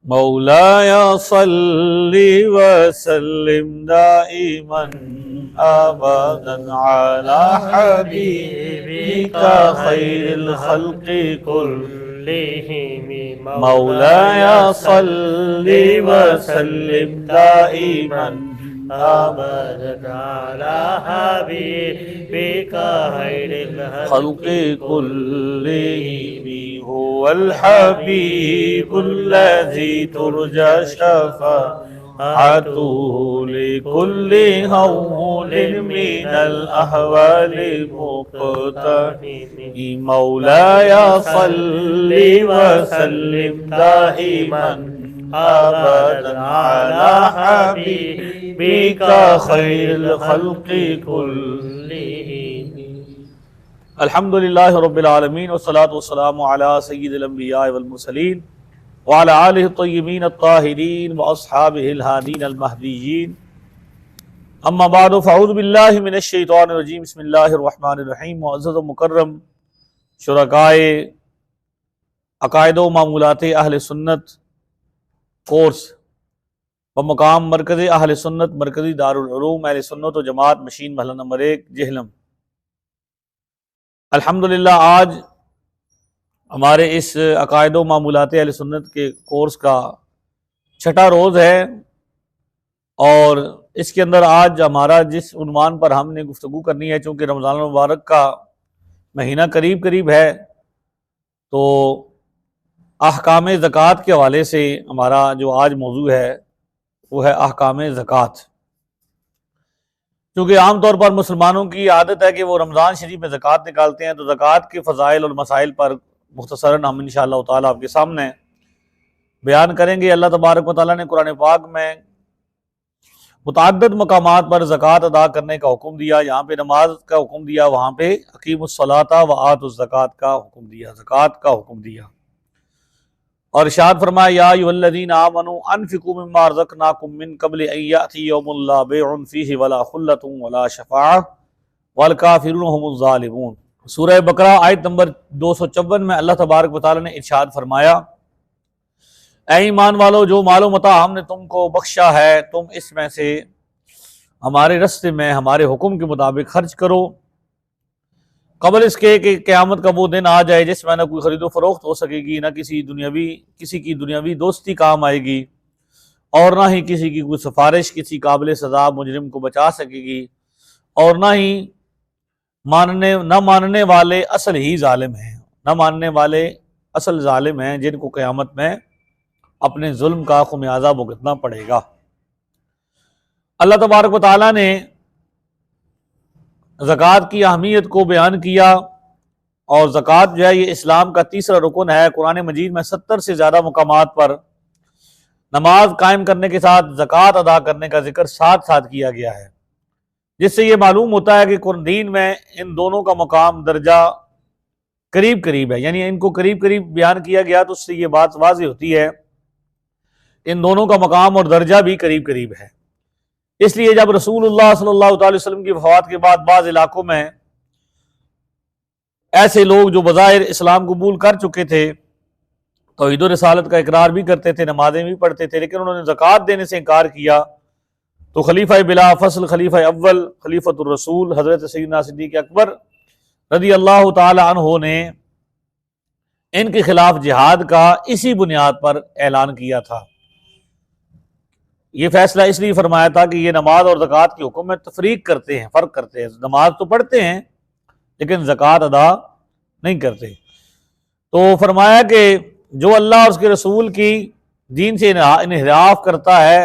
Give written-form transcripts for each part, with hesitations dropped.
मौलाय सल्ली वसल्लिम दाइमन अबदन अला हबीबिका खैरिल खल्क़ि कुल्लिहिम। मौलाय सल्ली वसल्लिम दाइमन अबदन अला हबीबिका खैरिल खल्क़ि कुल्लिहिम। हुवल हबीबुल्लज़ी तुरजा शफ़ाअतुहु लिकुल्लि हौलिन मिनल अहवालि मुक़तहिम। मौलाय सल्लि वसल्लिम दाइमन अबदन अला हबीबिका खैरिल खल्क़ि कुल्लिहिम। अल्हम्दुलिल्लाहि रब्बिल आलमीन वस्सलातु वस्सलामु अला सय्यिदिल अंबिया वल मुरसलीन व अला आलिहि तय्यिबीन अत्ताहिरीन व अस्हाबिहिल हादीन अल महदीयीन। अम्मा बादु फ़अऊज़ु बिल्लाहि मिनश शैतानिर रजीम। बिस्मिल्लाहिर रहमानिर रहीम। मुअज़्ज़ज़ व मुकर्रम शुरकाए अक़ाइद व मामूलात अहले सुन्नत कोर्स व मकाम मरकज़ अहले सुन्नत मरकज़ी दारुल उलूम अहले सुन्नत व जमात मशीन महल्ला नंबर 1 जेहलम। अल्हम्दुलिल्लाह आज हमारे इस अक़ाइद व मामूलात अहले सुन्नत के कोर्स का छठा रोज़ है और इसके अंदर आज हमारा जिस उन्वान पर हमने गुफ्तगू करनी है, चूँकि रमज़ान मुबारक का महीना करीब करीब है, तो अहकाम ज़कात के हवाले से हमारा जो आज मौजू है वो है अहकाम ज़कात। क्योंकि आमतौर पर मुसलमानों की आदत है कि वो रमज़ान शरीफ में ज़कात निकालते हैं, तो ज़कात के फ़ज़ाइल और मसाइल पर मुख्तसरन हम इंशाअल्लाह ताला आपके सामने बयान करेंगे। अल्लाह तबारक व तआला ने कुरान पाक में मुतअद्दिद मकामात पर ज़कात अदा करने का हुक्म दिया। यहाँ पे नमाज का हुक्म दिया, वहाँ पे अकीमुस्सलाता व आतुज़ ज़कात का हुक्म दिया, ज़कात का हुक्म दिया। और इरशाद फरमाया या अय्युहल्लज़ीना आमनू अनफ़िक़ू मिम्मा रज़क़नाकुम मिन क़ब्लि अन याअतिया यौमुन ला बैउन फ़ीहि वला खुल्लतुन वला शफ़ाअह वल काफ़िरून हुमुज़ ज़ालिमून। सूरह बकरा आयत नंबर 254 में अल्लाह तबारक व तआला ने इरशाद फरमाया, ऐ ईमान वालो, जो मालो मता हमने तुमको बख्शा है, तुम इसमें से हमारे रस्ते में हमारे हुक्म के मुताबिक खर्च करो, कबल इसके कि क़यामत का वो दिन आ जाए जिसमें न कोई खरीदो फरोख्त हो सकेगी, न किसी की दुनियावी दोस्ती काम आएगी, और ना ही किसी की कोई सिफारिश किसी काबिल सज़ा मुजरिम को बचा सकेगी, और ना ही न मानने वाले असल ही जालिम हैं, न मानने वाले असल जालिम हैं जिनको क़यामत में अपने जुल्म का खुमियाजा भुगतना पड़ेगा। अल्लाह तबारक व तआला ने ज़कात की अहमियत को बयान किया, और ज़कात जो है ये इस्लाम का तीसरा रुकन है। कुरान मजीद में 70 से ज़्यादा मुकामात पर नमाज कायम करने के साथ ज़कात अदा करने का जिक्र साथ साथ किया गया है, जिससे ये मालूम होता है कि दीन में इन दोनों का मकाम दर्जा करीब करीब है, यानी इनको करीब करीब बयान किया गया, तो उससे ये बात वाज़ेह होती है इन दोनों का मकाम और दर्जा भी करीब करीब है। इसलिए जब रसूलुल्लाह सल्लल्लाहु अलैहि वसल्लम की वफ़ात के बाद बाज़ इलाकों में ऐसे लोग जो बज़ाहिर इस्लाम कबूल कर चुके थे, तौहीद और रिसालत का इकरार भी करते थे, नमाजें भी पढ़ते थे, लेकिन उन्होंने ज़कात देने से इनकार किया, तो खलीफा बिला फसल खलीफा अव्वल खलीफतुर रसूल हज़रत सय्यदना सिद्दीक़ अकबर रज़ी अल्लाह ताला अन्हु ने इनके खिलाफ जिहाद का इसी बुनियाद पर ऐलान किया था। ये फैसला इसलिए फरमाया था कि ये नमाज और ज़कात के हुक्म में तफरीक करते हैं, फ़र्क करते हैं। नमाज तो पढ़ते हैं लेकिन ज़कात अदा नहीं करते। तो फरमाया कि जो अल्लाह और उसके रसूल की दीन से इन्हिराफ करता है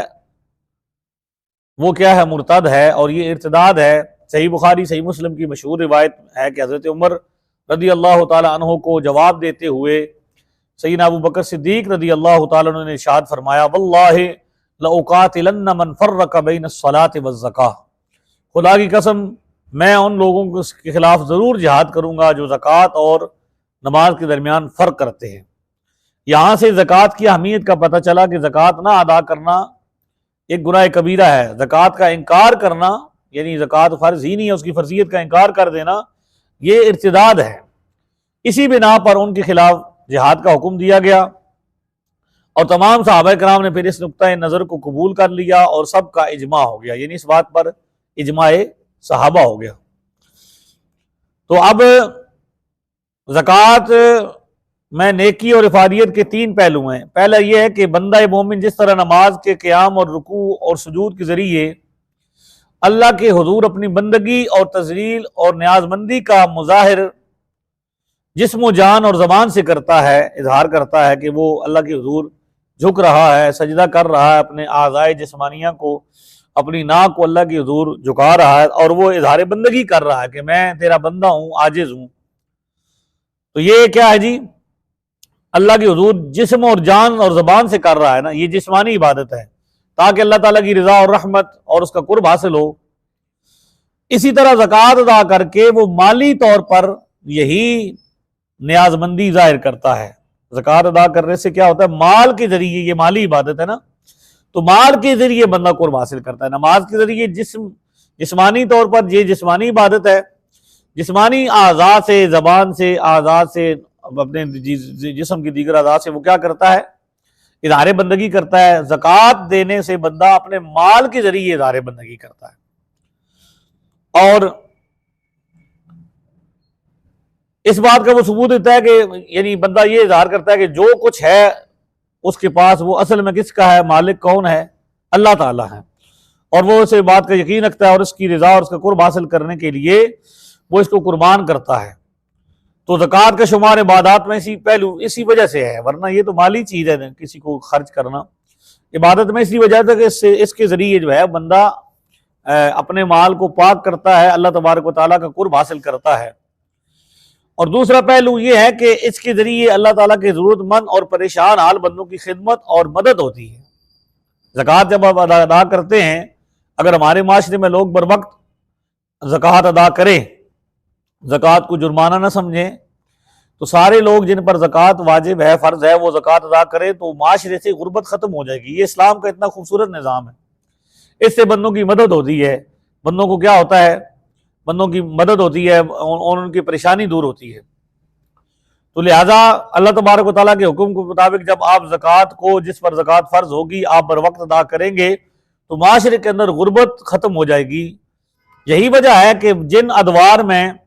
वो क्या है, मुर्तद है, और ये इर्तिदाद है। सही बुखारी सही मुस्लिम की मशहूर रिवायत है कि हज़रत उमर रज़ी अल्लाह ताला अन्हु को जवाब देते हुए सय्यदना अबू बकर सिद्दीक़ रज़ी अल्लाह ताला अन्हु ने इरशाद फरमाया, वल्लाहि लउक़ातिलन्न मन फ़र्रक़ बैन अस्सलाति वज़्ज़काह, खुदा की कसम मैं उन लोगों के खिलाफ ज़रूर जिहाद करूँगा जो ज़कात और नमाज के दरमियान फ़र्क करते हैं। यहाँ से ज़कात की अहमियत का पता चला कि ज़कात ना अदा करना एक गुनाह कबीरा है। ज़कात का इनकार करना, यानी ज़कात फ़र्ज़ ही नहीं है, उसकी फ़र्ज़ियत का इनकार कर देना, ये इर्तिदाद है। इसी बिना पर उनके खिलाफ जिहाद का हुक्म दिया गया। और तमाम सहाबा कराम ने फिर इस नुक्ता नज़र को कबूल कर लिया और सबका इजमा हो गया, यानी इस बात पर इजमाए सहाबा हो गया। तो अब ज़कात में नेकी और इफादियत के तीन पहलू हैं। पहला यह है कि बंदा मोमिन जिस तरह नमाज के क़याम और रुकू और सुजूद के ज़रिए अल्लाह के हुजूर अपनी बंदगी और तज़लील और न्याज़मंदी का मुज़ाहिर जिस्म जान और ज़बान से करता है, इजहार करता है कि वो अल्लाह के हुजूर झुक रहा है, सजदा कर रहा है, अपने आज़ाए जिस्मानिया को, अपनी नाक को अल्लाह के हुजूर झुका रहा है और वो इजहार बंदगी कर रहा है कि मैं तेरा बंदा हूँ, आजिज़ हूँ। तो ये क्या है जी, अल्लाह के हुजूर जिस्म और जान और ज़बान से कर रहा है ना, ये जिस्मानी इबादत है ताकि अल्लाह ताला की रज़ा और रहमत और उसका कुर्ब हासिल हो। इसी तरह ज़कात अदा करके वो माली तौर पर यही न्याजमंदी जाहिर करता है। ज़कात अदा करने से क्या होता है, माल के जरिए, ये माली इबादत है ना, तो माल के जरिए बंदा कुर्ब हासिल करता है। नमाज के जरिए जिस्मानी तौर पर ये जिस्मानी इबादत है, जिस्मानी आज़ाद से, ज़बान से, आज़ाद से, अपने जिस्म की दीगर आज़ाद से वो क्या करता है, इज़हार बंदगी करता है। ज़कात देने से बंदा अपने माल के जरिए इज़हार बंदगी करता है और इस बात का वो सबूत देता है कि यानी बंदा ये इज़हार करता है कि जो कुछ है उसके पास वो असल में किसका है, मालिक कौन है, अल्लाह ताला है। और वो इस बात का यकीन रखता है और उसकी रज़ा और उसका कुर्ब हासिल करने के लिए वो इसको कुर्बान करता है। तो ज़कात का शुमार इबादत में इसी पहलू इसी वजह से है, वरना ये तो माली चीज़ है, किसी को खर्च करना इबादत में इसी वजह से कि इसके ज़रिए जो है बंदा अपने माल को पाक करता है, अल्लाह तबारक व तआला का कुर्ब हासिल करता है। और दूसरा पहलू ये है कि इसके ज़रिए अल्लाह ताला के ज़रूरतमंद और परेशान हाल बंदों की खिदमत और मदद होती है। ज़कात जब आप अदा करते हैं, अगर हमारे माशरे में लोग बर वक्त ज़कात अदा करें, ज़कात को जुर्माना न समझें, तो सारे लोग जिन पर ज़कात वाजिब है, फ़र्ज़ है, वो ज़कात अदा करें तो माशरे से गुर्बत ख़त्म हो जाएगी। ये इस्लाम का इतना खूबसूरत निज़ाम है, इससे बंदों की मदद होती है। बंदों को क्या होता है, बंदों की मदद होती है और उनकी परेशानी दूर होती है। तो लिहाजा अल्लाह तबारक व तआला के हुक्म के मुताबिक जब आप ज़कात को, जिस पर ज़कात फ़र्ज होगी, आप बर वक्त अदा करेंगे तो माशरे के अंदर गुर्बत ख़त्म हो जाएगी। यही वजह है कि जिन अदवार में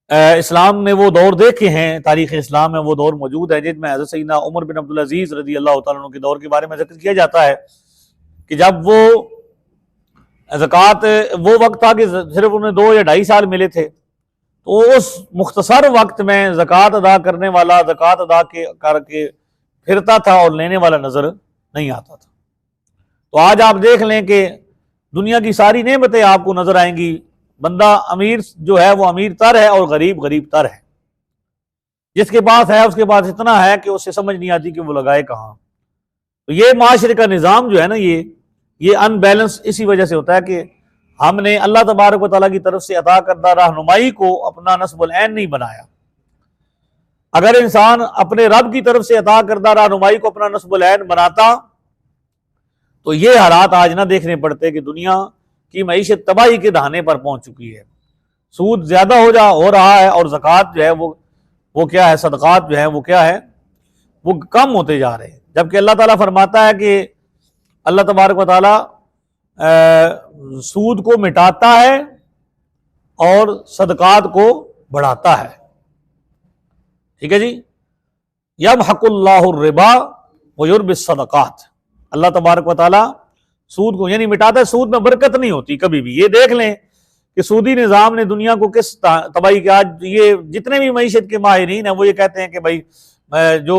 इस्लाम ने वो दौर देखे हैं, तारीख़ इस्लाम में वो दौर मौजूद है जिनमें हज़रत सैयदना उमर बिन अब्दुल अज़ीज़ रज़ी अल्लाह तआला अन्हु के दौर के बारे में जिक्र किया जाता है कि जब वो ज़कात, वो वक्त था कि सिर्फ उन्हें 2 या 2.5 साल मिले थे, तो उस मुख्तसर वक्त में ज़कात अदा करने वाला ज़कात अदा करके फिरता था और लेने वाला नज़र नहीं आता था। तो आज आप देख लें कि दुनिया की सारी नेमतें आपको नजर आएंगी, बंदा अमीर जो है वो अमीर तर है और गरीब गरीब तर है। जिसके पास है उसके पास इतना है कि उसे समझ नहीं आती कि वो लगाए कहाँ। तो ये माशरे का निज़ाम जो है ना, ये अनबैलेंस इसी वजह से होता है कि हमने अल्लाह तबारक व तआला की तरफ से अता करदा रहनुमाई को अपना नस्बुल ऐन नहीं बनाया। अगर इंसान अपने रब की तरफ से अता करदा रहनुमाई को अपना नस्बुल ऐन बनाता तो ये हालात आज ना देखने पड़ते कि दुनिया की मईशत तबाही के दहाने पर पहुंच चुकी है। सूद ज्यादा हो रहा है और ज़कात जो है वो क्या है, सदक़ात जो है वो क्या है, वो कम होते जा रहे हैं। जबकि अल्लाह ताला फरमाता है कि अल्लाह तबारक व तआला सूद को मिटाता है और सदक़ात को बढ़ाता है। ठीक है जी, यमहकुल्लाहु रिबा व युर्बिस सदक़ात। अल्लाह तबारक व तआला सूद को यानी मिटाता है, सूद में बरकत नहीं होती कभी भी। ये देख लें कि सूदी निज़ाम ने दुनिया को किस तबाही के, आज ये जितने भी मईशत के माहिरीन हैं वो ये कहते हैं कि भाई जो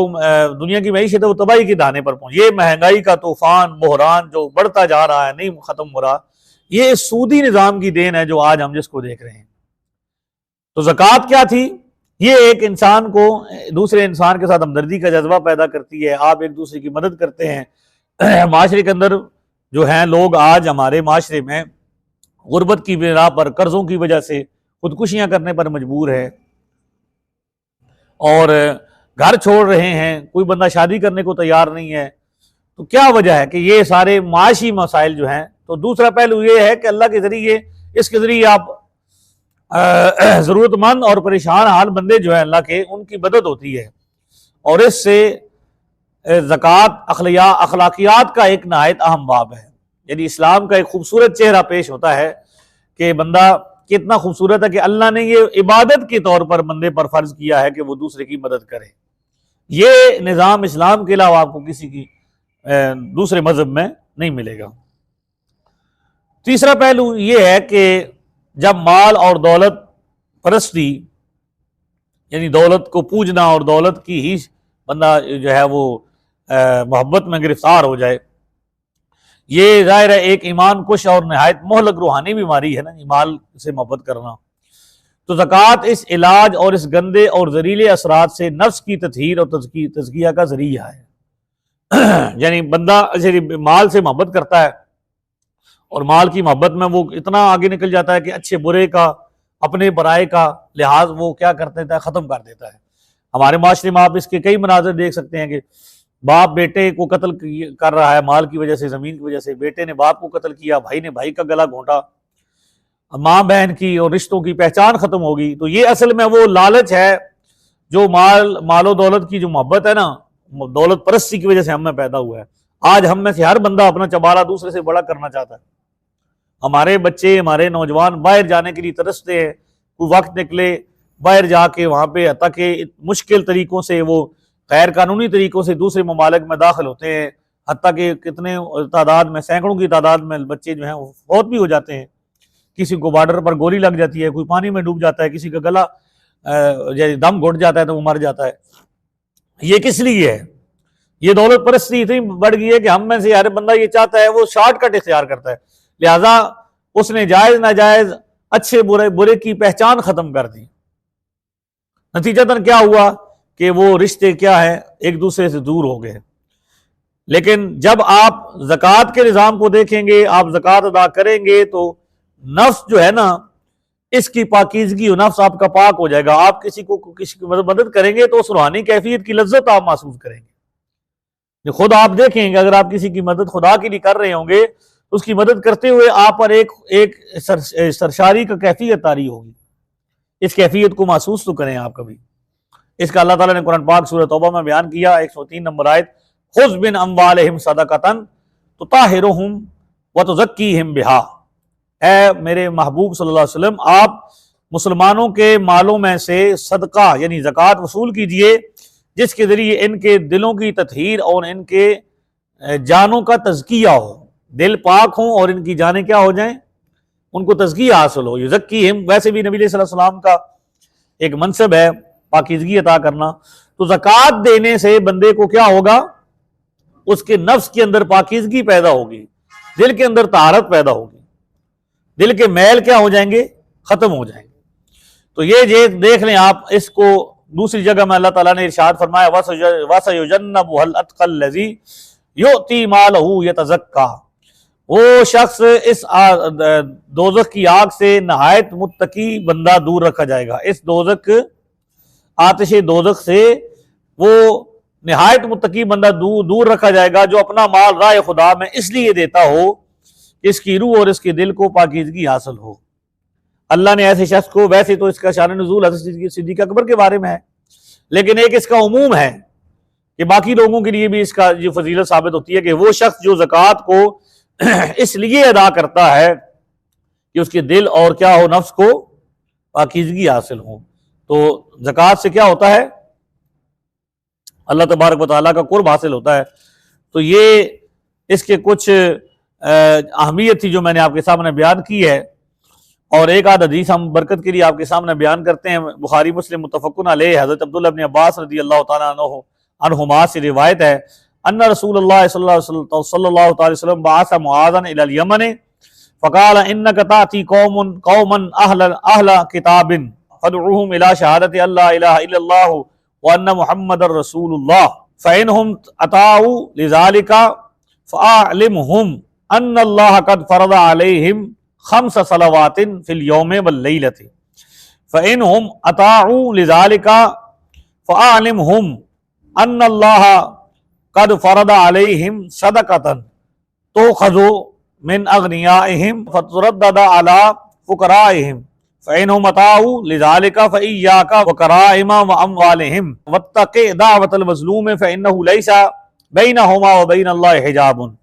दुनिया की मईशत है वो तबाही के दाने पर पहुंच, ये महंगाई का तूफान बहरान जो बढ़ता जा रहा है, नहीं खत्म हो रहा, ये सूदी निज़ाम की देन है जो आज हम जिसको देख रहे हैं। तो ज़कात क्या थी, ये एक इंसान को दूसरे इंसान के साथ हमदर्दी का जज्बा पैदा करती है। आप एक दूसरे की मदद करते हैं। माशरे के अंदर जो हैं लोग आज हमारे माशरे में गुर्बत की बिना पर, कर्जों की वजह से खुदकुशियां करने पर मजबूर है और घर छोड़ रहे हैं, कोई बंदा शादी करने को तैयार नहीं है। तो क्या वजह है कि ये सारे माशी मसाइल जो हैं। तो दूसरा पहलू ये है कि अल्लाह के जरिए, इसके जरिए आप ज़रूरतमंद और परेशान हाल बंदे जो है अल्लाह के, उनकी मदद होती है और इससे ज़कात अखलाकियात का एक नहायत अहम बाब है। यानी इस्लाम का एक खूबसूरत चेहरा पेश होता है कि बंदा कितना खूबसूरत है कि अल्लाह ने ये इबादत के तौर पर बंदे पर फर्ज किया है कि वो दूसरे की मदद करे। ये निज़ाम इस्लाम के अलावा आपको किसी की दूसरे मजहब में नहीं मिलेगा। तीसरा पहलू ये है कि जब माल और दौलत परस्ती यानी दौलत को पूजना और दौलत की ही बंदा जो है वो मोहब्बत में गिरफ्तार हो जाए, ये ज़ाहिर है एक ईमान कुश और नहायत मोहलक रूहानी बीमारी है ना, माल से मोहब्बत करना। तो ज़कात इस इलाज और इस गंदे और जहरीले असरात से नफ्स की तत्हीर और तज़किया का जरिया है। यानी बंदा माल से मोहब्बत करता है और माल की मोहब्बत में वो इतना आगे निकल जाता है कि अच्छे बुरे का, अपने बुराई का लिहाज वो क्या कर देता है, ख़त्म कर देता है। हमारे माशरे में आप इसके कई मनाज़र देख सकते हैं कि बाप बेटे को कत्ल कर रहा है माल की वजह से, ज़मीन की वजह से। बेटे ने बाप को कत्ल किया, भाई ने भाई का गला घोंटा, माँ बहन की और रिश्तों की पहचान ख़त्म होगी। तो ये असल में वो लालच है जो मालो दौलत की जो मोहब्बत है ना, दौलत परस्ती की वजह से हम में पैदा हुआ है। आज हम में से हर बंदा अपना चबाला दूसरे से बड़ा करना चाहता है। हमारे बच्चे, हमारे नौजवान बाहर जाने के लिए तरसते हैं, कोई वक्त निकले बाहर जाके वहाँ पे, हत्ता के मुश्किल तरीकों से वो गैर कानूनी तरीकों से दूसरे ममालिक में दाखिल होते हैं। हत्ता के कितने तादाद में, सैकड़ों की तादाद में बच्चे जो हैं वो फौत भी हो जाते हैं। किसी को बॉर्डर पर गोली लग जाती है, कोई पानी में डूब जाता है, किसी का गला दम घुट जाता है तो वो मर जाता है। ये किस लिए है? ये दौलत परस्ती इतनी बढ़ गई है कि हम में से हर बंदा ये चाहता है, वो शॉर्टकट इख्तियार करता है। लिहाजा उसने जायज नाजायज, अच्छे बुरे बुरे की पहचान खत्म कर दी। नतीजतन क्या हुआ कि वो रिश्ते क्या है, एक दूसरे से दूर हो गए। लेकिन जब आप ज़कात के निज़ाम को देखेंगे, आप ज़कात अदा करेंगे तो नफ्स जो है ना, इसकी पाकीज़गी, नफ्स आपका पाक हो जाएगा। आप किसी की मदद करेंगे तो उस रूहानी कैफियत की लज्जत आप महसूस करेंगे। खुद आप देखेंगे, अगर आप किसी की मदद खुदा के लिए कर रहे होंगे तो उसकी मदद करते हुए आप पर एक सरशारी का कैफियत तारी होगी। इस कैफियत को महसूस तो करें आप कभी। इसका अल्लाह ताला ने कुरान पाक सूरह तौबा में बयान किया, 103 नंबर आयत, खुज़ बिन अम्वालिहिम सदक़तन तुताहिरुहुम व तुज़क्कीहिम बिहा। ऐ मेरे महबूब सल्लल्लाहु अलैहि वसल्लम, आप मुसलमानों के मालों में से सदका यानी ज़कात वसूल कीजिए, जिसके ज़रिए इनके दिलों की तत्हीर और इनके जानों का तज़किया हो, दिल पाक हों और इनकी जानें क्या हो जाएं, उनको तज़किया हासिल हो। युज़क्कीहिम, वैसे भी नबी सल्लल्लाहु अलैहि वसल्लम का एक मनसब है पाकीज़गी अता करना। तो ज़कात देने से बंदे को क्या होगा, उसके नफ्स के अंदर पाकीज़गी पैदा होगी, दिल के अंदर तहारत पैदा होगी, दिल के मैल क्या हो जाएंगे, खत्म हो जाएंगे। तो ये देख लें आप इसको। दूसरी जगह में अल्लाह ताला ने इरशाद फरमाया, वसयुजन्नबुहुल अत्क़ल युअती मालहू यतज़क्का। वो शख्स इस दोज़ख की आग से नहायत मुत्तकी बंदा दूर रखा जाएगा। इस आतिश दोज़ख से वो नहायत मुत्तकी बंदा दूर रखा जाएगा, जो अपना माल राह खुदा में इसलिए देता हो कि इसकी रूह और इसके दिल को पाकीज़गी हासिल हो। अल्लाह ने ऐसे शख्स को, वैसे तो इसका शान नुज़ूल हज़रत सिद्दीक़ अकबर के बारे में है, लेकिन एक इसका उमूम है कि बाकी लोगों के लिए भी इसका जो फजीलत साबित होती है कि वो शख्स जो ज़कात को इसलिए अदा करता है कि उसके दिल और क्या हो, नफ्स को पाकीज़गी हासिल हो। तो ज़कात से क्या होता है, अल्लाह तबारक व तआला का कुर्ब हासिल होता है। तो ये इसके कुछ अहमियत थी जो मैंने आपके सामने बयान की है। और एक आध हदीस हम बरकत के लिए आपके सामने बयान करते हैं। बुखारी मुस्लिम मुत्तफ़क़ुन अलैह, हज़रत अब्दुल्लाह इब्न अब्बास रज़ियल्लाहु तआला अन्हुमा से रिवायत है, अन्ना रसूलुल्लाह सल्लल्लाहु अलैहि वसल्लम बअसा मुआज़न इलल यमन फ़क़ाल इन्नका ताती कौमन अहला किताबिन फदउहुम इला शहादति अल्ला इलाहा इल्लल्लाह व अन्ना मुहम्मदर रसूलुल्लाह फ़इन्हुम अताउ लिज़ालिका फ़अलिमहुम अन्नल्लाह क़द फ़रज़ अलैहिम खम्स सलवातिन फिल यौम वल लैलति फ़इन्हुम अताउ लिज़ालिका फ़अलिमहुम अन्नल्लाह क़द फ़रज़ अलैहिम सदक़तन तुख़ज़ु मिन अग़नियाइहिम फ़तुरद्दद अला फ़ुक़राइहिम फ़इन्हुम अताउ लिज़ालिका फ़इय्याका व कराइम व अमवालिहिम वत्तक़ि दावतल मज़लूम फ़इन्नहु लैसा बैनहुमा व बैन अल्लाह हिजाबुन।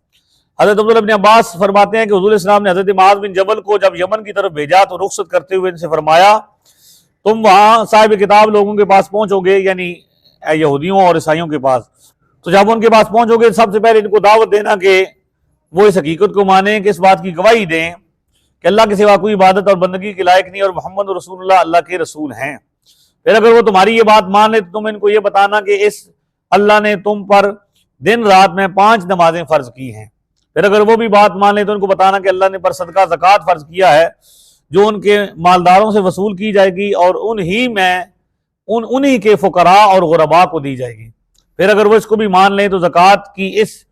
हज़रत अब्दुल्लाह इब्न अब्बास फरमाते हैं कि हुज़ूर इस्लाम ने हज़रत मुआज़ बिन जबल को जब यमन की तरफ भेजा तो रुखसत करते हुए इनसे फरमाया, तुम वहाँ साहिब किताब लोगों के पास पहुँचोगे, यानी यहूदियों और ईसाइयों के पास। तो जब उनके पास पहुँचोगे सबसे पहले इनको दावत देना कि वो इस हकीकत को माने, कि इस बात की गवाही दें कि अल्लाह के सिवा कोई इबादत और बंदगी के लायक नहीं और मोहम्मद रसूलुल्लाह अल्लाह के रसूल हैं। फिर अगर वो तुम्हारी ये बात मान ले तो तुम इनको ये बताना कि इस अल्लाह ने तुम पर दिन रात में 5 नमाजें फ़र्ज की हैं। फिर अगर वो भी बात मान ले तो उनको बताना कि अल्लाह ने पर सदका ज़कात फ़र्ज किया है जो उनके मालदारों से वसूल की जाएगी और उन्हीं के फ़ुकरा और गुरबा को दी जाएगी। फिर अगर वो इसको भी मान लें तो ज़कात की इस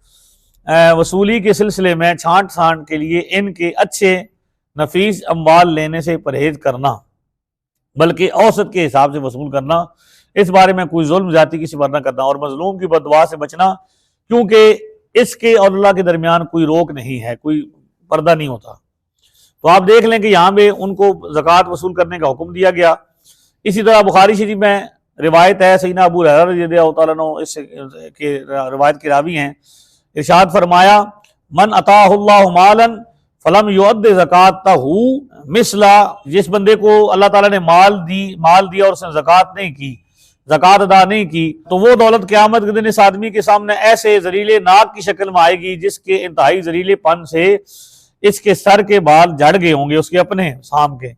वसूली के सिलसिले में छांट छांट के लिए इनके अच्छे नफीस अम्वाल लेने से परहेज करना, बल्कि औसत के हिसाब से वसूल करना। इस बारे में कोई जुल्म ज्यादती किसी पर न करना और मजलूम की बददुआ से बचना, क्योंकि इसके और अल्लाह के दरमियान कोई रोक नहीं है, कोई पर्दा नहीं होता। तो आप देख लें कि यहाँ पे उनको ज़कात वसूल करने का हुक्म दिया गया। इसी तरह बुखारी शरीफ में रिवायत है, सैयदना अबू हुरैरा रज़ियल्लाहु तआला अन्हु इस के रिवायत के रावी हैं, इरशाद फरमाया, मन अताहुल्लाहु मालन फलम युअद्दि ज़कातहु मिसला, जिस बंदे को अल्लाह ताला ने माल दिया और उसने ज़कात नहीं की, ज़कात अदा नहीं की, तो वो दौलत क़यामत के दिन इस आदमी के सामने ऐसे जरीले नाक की शक्ल में आएगी जिसके इंतहाई जरीलेपन से इसके सर के बाल झड़ गए होंगे, उसके अपने सांप के,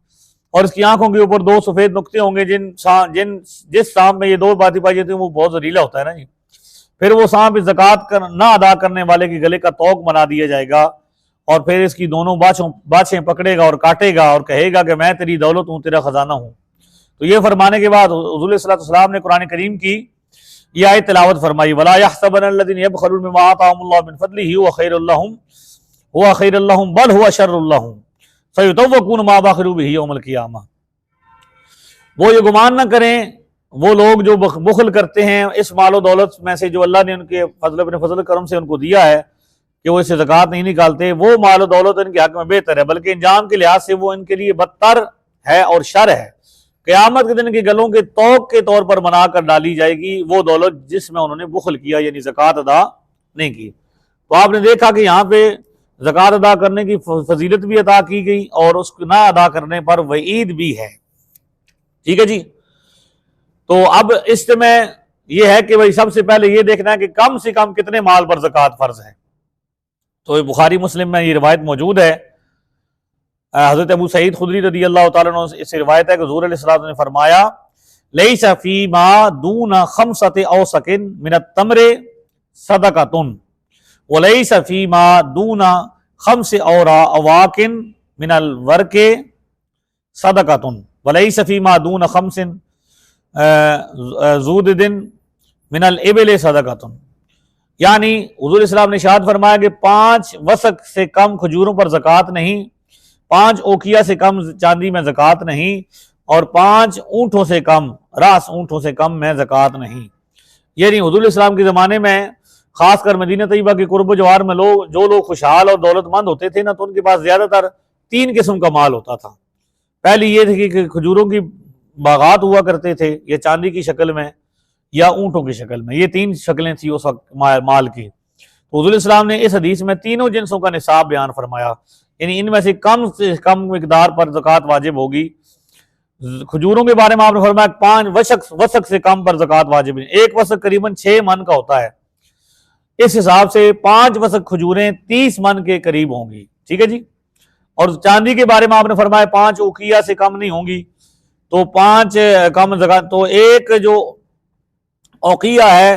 और इसकी आंखों के ऊपर 2 सफेद नुक्ते होंगे जिस सांप में ये 2 बातें पाई जाती है वो बहुत जरीला होता है ना जी। फिर वो सांप इस ज़कात ना अदा करने वाले के गले का तोक बना दिया जाएगा और फिर इसकी दोनों बाछें पकड़ेगा और काटेगा और कहेगा कि मैं तेरी दौलत हूँ, तेरा खजाना हूँ। तो ये फरमाने के बाद हुज़ूर सल्लल्लाहु अलैहि वसल्लम ने कुरान करीम की ये आयत तिलावत फरमाई, वला यहसबन्नल्लज़ीना यबख़लून बिमा आताहुमुल्लाहु मिन फ़ज़लिही हुवा खैरुल लहुम बल हुवा शर्रुल लहुम सयुतव्वक़ून मा बख़िलू बिही यौमल क़ियामा। वो ये गुमान न करें वो लोग जो बुखल करते हैं इस मालो दौलत में से जो अल्लाह ने उनके अपने फजल करम से उनको दिया है, कि वो इससे ज़कात नहीं निकालते, वो मालो दौलत इनके हक में बेहतर है, बल्कि इंजाम के लिहाज से वो इनके लिए बदतर है और शर है। क़यामत के दिन के गलों के तोक के तौर पर बना कर डाली जाएगी वो दौलत जिसमें उन्होंने बुखल किया, यानी ज़कात अदा नहीं की। तो आपने देखा कि यहाँ पे ज़कात अदा करने की फजीलत भी अदा की गई और उसको ना अदा करने पर वईद भी है। ठीक है जी। तो अब इसमें यह है कि भाई सबसे पहले ये देखना है कि कम से कम कितने माल पर ज़कात फ़र्ज है। तो बुखारी मुस्लिम में ये रिवायत मौजूद है। हज़रत अबू सईद खुदरी रज़ियल्लाहु तआला अन्हु से इस रिवायत है कि हुज़ूर अलैहि सल्लल्लाहु अलैहि वसल्लम ने फरमाया, लैसा फ़ीमा दूना खम्सति औसकिन मिनत तमरे सदक़तुन व लैसा फ़ीमा दूना खम्स औरा अवाकिन मिनल वर्के सदक़तुन व लैसा फ़ीमा दूना खम्सिन ज़ूदिन मिनल इबिल सदक़तुन। यानी हुज़ूर इस्लाम ने इरशाद फरमाया कि 5 वसक से कम खजूरों पर ज़कात नहीं, 5 ओकिया से कम चांदी में ज़कात नहीं और 5 ऊँटों से कम रास ऊँटों से कम में ज़कात नहीं। यानी हुज़ूर इस्लाम के ज़माने में खासकर मदीना तैयबा के कुर्ब जवार में जो लोग खुशहाल और दौलतमंद होते थे ना, तो उनके पास ज़्यादातर 3 किस्म का माल होता था। पहली ये थी कि खजूरों की बागात हुआ करते थे, या चांदी की शक्ल में या ऊँटों की शक्ल में, ये 3 शक्लें थी उस वक्त माल की। तो हुज़ूर इस्लाम ने इस हदीस में तीनों जिन्सों का निसाब बयान फरमाया, यानी इनमें से कम मिकदार पर ज़कात वाजिब होगी। खजूरों के बारे में आपने फरमाया 5 वसक से कम पर ज़कात वाजिब नहीं। 1 वसक करीबन 6 मन का होता है, इस हिसाब से 5 वसक खजूरें 30 मन के करीब होंगी। ठीक है जी। और चांदी के बारे में आपने फरमाया 5 उकिया से कम नहीं होंगी, तो 5 कम ज़कात, तो एक जो औकिया है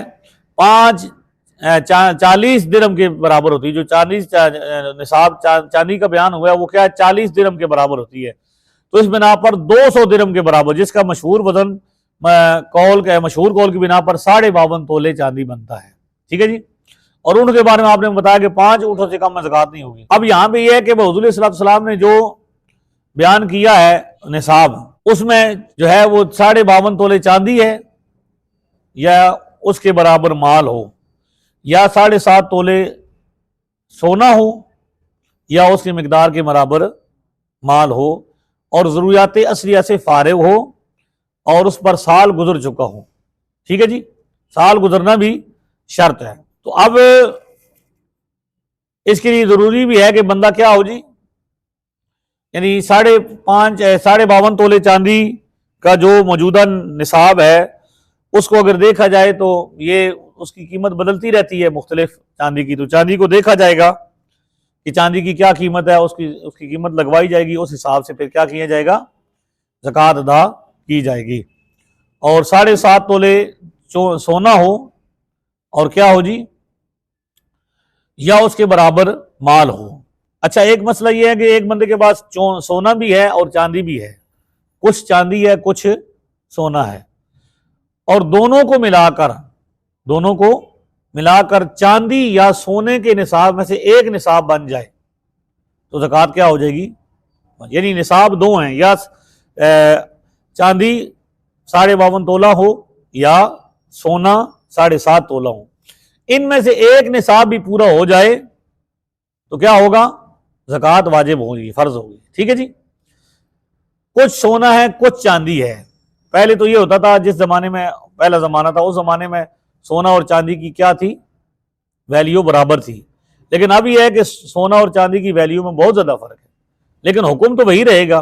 40 दिरहम के बराबर होती है। जो 40 निसाब चांदी का बयान हुआ है वो क्या है, 40 दिरहम के बराबर होती है। तो इस बिना पर 200 दिरहम के बराबर, जिसका मशहूर वजन मशहूर कौल की बिना पर 52.5 तोले चांदी बनता है। ठीक है जी। और ऊँट के बारे में आपने बताया कि 5 ऊँटों से कम में ज़कात नहीं होगी। अब यहाँ पे यह है कि हुज़ूर सल्लल्लाहु अलैहि वसल्लम ने जो बयान किया है निसाब, उसमें जो है वो 52.5 तोले चांदी है, या उसके बराबर माल हो, या 7.5 तोले सोना हो, या उसकी मिकदार के बराबर माल हो, और ज़रूरियात असलिया से फारिग हो और उस पर साल गुजर चुका हो। ठीक है जी। साल गुजरना भी शर्त है। तो अब इसके लिए ज़रूरी भी है कि बंदा क्या हो जी, यानी 52 तोले चांदी का जो मौजूदा निसाब है उसको अगर देखा जाए तो ये उसकी कीमत बदलती रहती है मुख्तलिफ चांदी की। तो चांदी को देखा जाएगा कि चांदी की क्या कीमत है, उसकी कीमत लगवाई जाएगी, उस हिसाब से फिर क्या किया जाएगा, ज़कात अदा की जाएगी। और 7.5 तोले सोना हो और क्या हो जी, या उसके बराबर माल हो। अच्छा, एक मसला यह है कि एक बंदे के पास सोना भी है और चांदी भी है, कुछ चांदी है कुछ सोना है, और दोनों को मिलाकर चांदी या सोने के निसाब में से एक निसाब बन जाए तो ज़कात क्या हो जाएगी, यानी निसाब दो हैं, या चांदी 52 तोला हो या सोना 7.5 तोला हो, इनमें से एक निसाब भी पूरा हो जाए तो क्या होगा, ज़कात वाजिब होगी, फर्ज होगी। ठीक है जी। कुछ सोना है कुछ चांदी है। पहले तो ये होता था, जिस जमाने में पहला जमाना था, उस जमाने में सोना और चांदी की क्या थी, वैल्यू बराबर थी। लेकिन अब यह है कि सोना और चांदी की वैल्यू में बहुत ज्यादा फर्क है, लेकिन हुक्म तो वही रहेगा।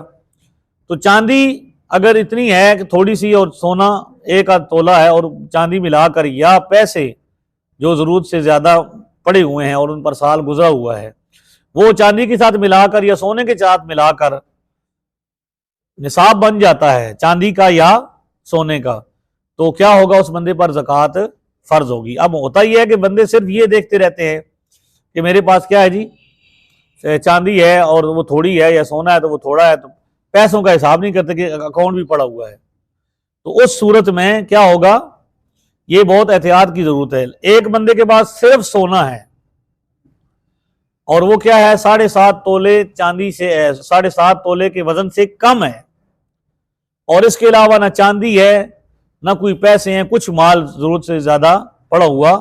तो चांदी अगर इतनी है कि थोड़ी सी और सोना 1 तोला है, और चांदी मिलाकर या पैसे जो जरूरत से ज्यादा पड़े हुए हैं और उन पर साल गुजरा हुआ है, वो चांदी के साथ मिलाकर या सोने के साथ मिलाकर निसाब बन जाता है चांदी का या सोने का, तो क्या होगा, उस बंदे पर ज़कात फर्ज होगी। अब होता ही है कि बंदे सिर्फ ये देखते रहते हैं कि मेरे पास क्या है जी, चांदी है और वो थोड़ी है, या सोना है तो वो थोड़ा है, तो पैसों का हिसाब नहीं करते कि अकाउंट भी पड़ा हुआ है। तो उस सूरत में क्या होगा, ये बहुत एहतियात की जरूरत है। एक बंदे के पास सिर्फ सोना है और वो क्या है, 7.5 तोले चांदी से, 7.5 तोले के वजन से कम है, और इसके अलावा ना चांदी है ना कोई पैसे हैं, कुछ माल जरूरत से ज्यादा पड़ा हुआ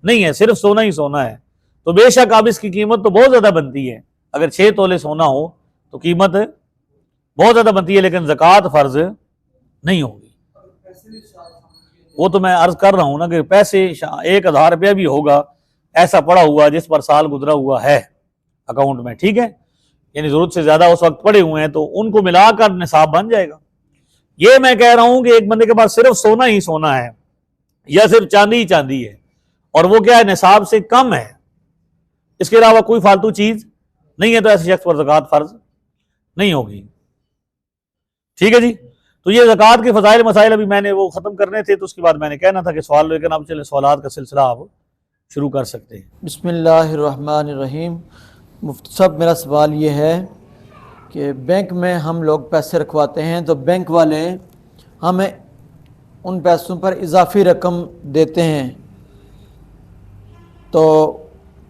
नहीं है, सिर्फ सोना ही सोना है, तो बेशक अब इसकी कीमत तो बहुत ज्यादा बनती है। अगर 6 तोले सोना हो तो कीमत बहुत ज्यादा बनती है, लेकिन ज़कात फर्ज नहीं होगी। वो तो मैं अर्ज कर रहा हूं ना कि पैसे 1000 रुपया भी होगा ऐसा पड़ा हुआ जिस पर साल गुजरा हुआ है अकाउंट में, ठीक है, यानी जरूरत से ज्यादा उस वक्त पड़े हुए हैं, तो उनको मिलाकर निसाब बन जाएगा। ये मैं कह रहा हूं कि एक बंदे के पास सिर्फ सोना ही सोना है या सिर्फ चांदी ही चांदी है, और वो क्या है, निसाब से कम है, इसके अलावा कोई फालतू चीज नहीं है, तो ऐसे शख्स पर ज़कात फर्ज नहीं होगी। ठीक है जी। तो ये ज़कात के फजाइल मसाइल अभी मैंने वो खत्म करने थे, तो उसके बाद मैंने कहना था कि सवाल, लेकिन अब चले सवालात का सिलसिला आप शुरू कर सकते हैं। बिस्मिल्लाहिर्रहमानिर्रहीम। मुफ्ती साहब, मेरा सवाल ये है कि बैंक में हम लोग पैसे रखवाते हैं तो बैंक वाले हमें उन पैसों पर इजाफ़ी रकम देते हैं, तो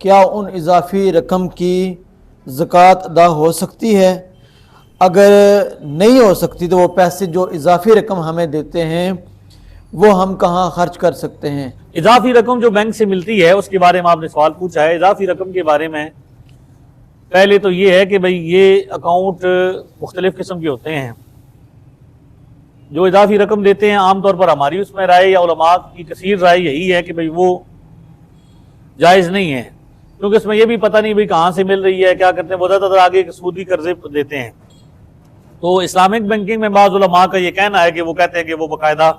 क्या उन इजाफ़ी रकम की ज़कात अदा हो सकती है? अगर नहीं हो सकती तो वो पैसे जो इजाफ़ी रकम हमें देते हैं वो हम कहाँ खर्च कर सकते हैं? इजाफी रकम जो बैंक से मिलती है उसके बारे में आपने सवाल पूछा है। इजाफी रकम के बारे में पहले तो ये है कि भाई ये अकाउंट मुख्तलिफ किस्म के होते हैं। जो इजाफी रकम देते हैं आमतौर पर हमारी उसमें राय या उलमा की कसीर राय यही है कि भाई वो जायज़ नहीं है, क्योंकि इसमें यह भी पता नहीं भाई कहाँ से मिल रही है, क्या करते हैं, वो ज़्यादातर आगे सूदी कर्जे देते हैं। तो इस्लामिक बैंकिंग में बाज़ उलमा का ये कहना है कि वो कहते हैं कि वो बाकायदा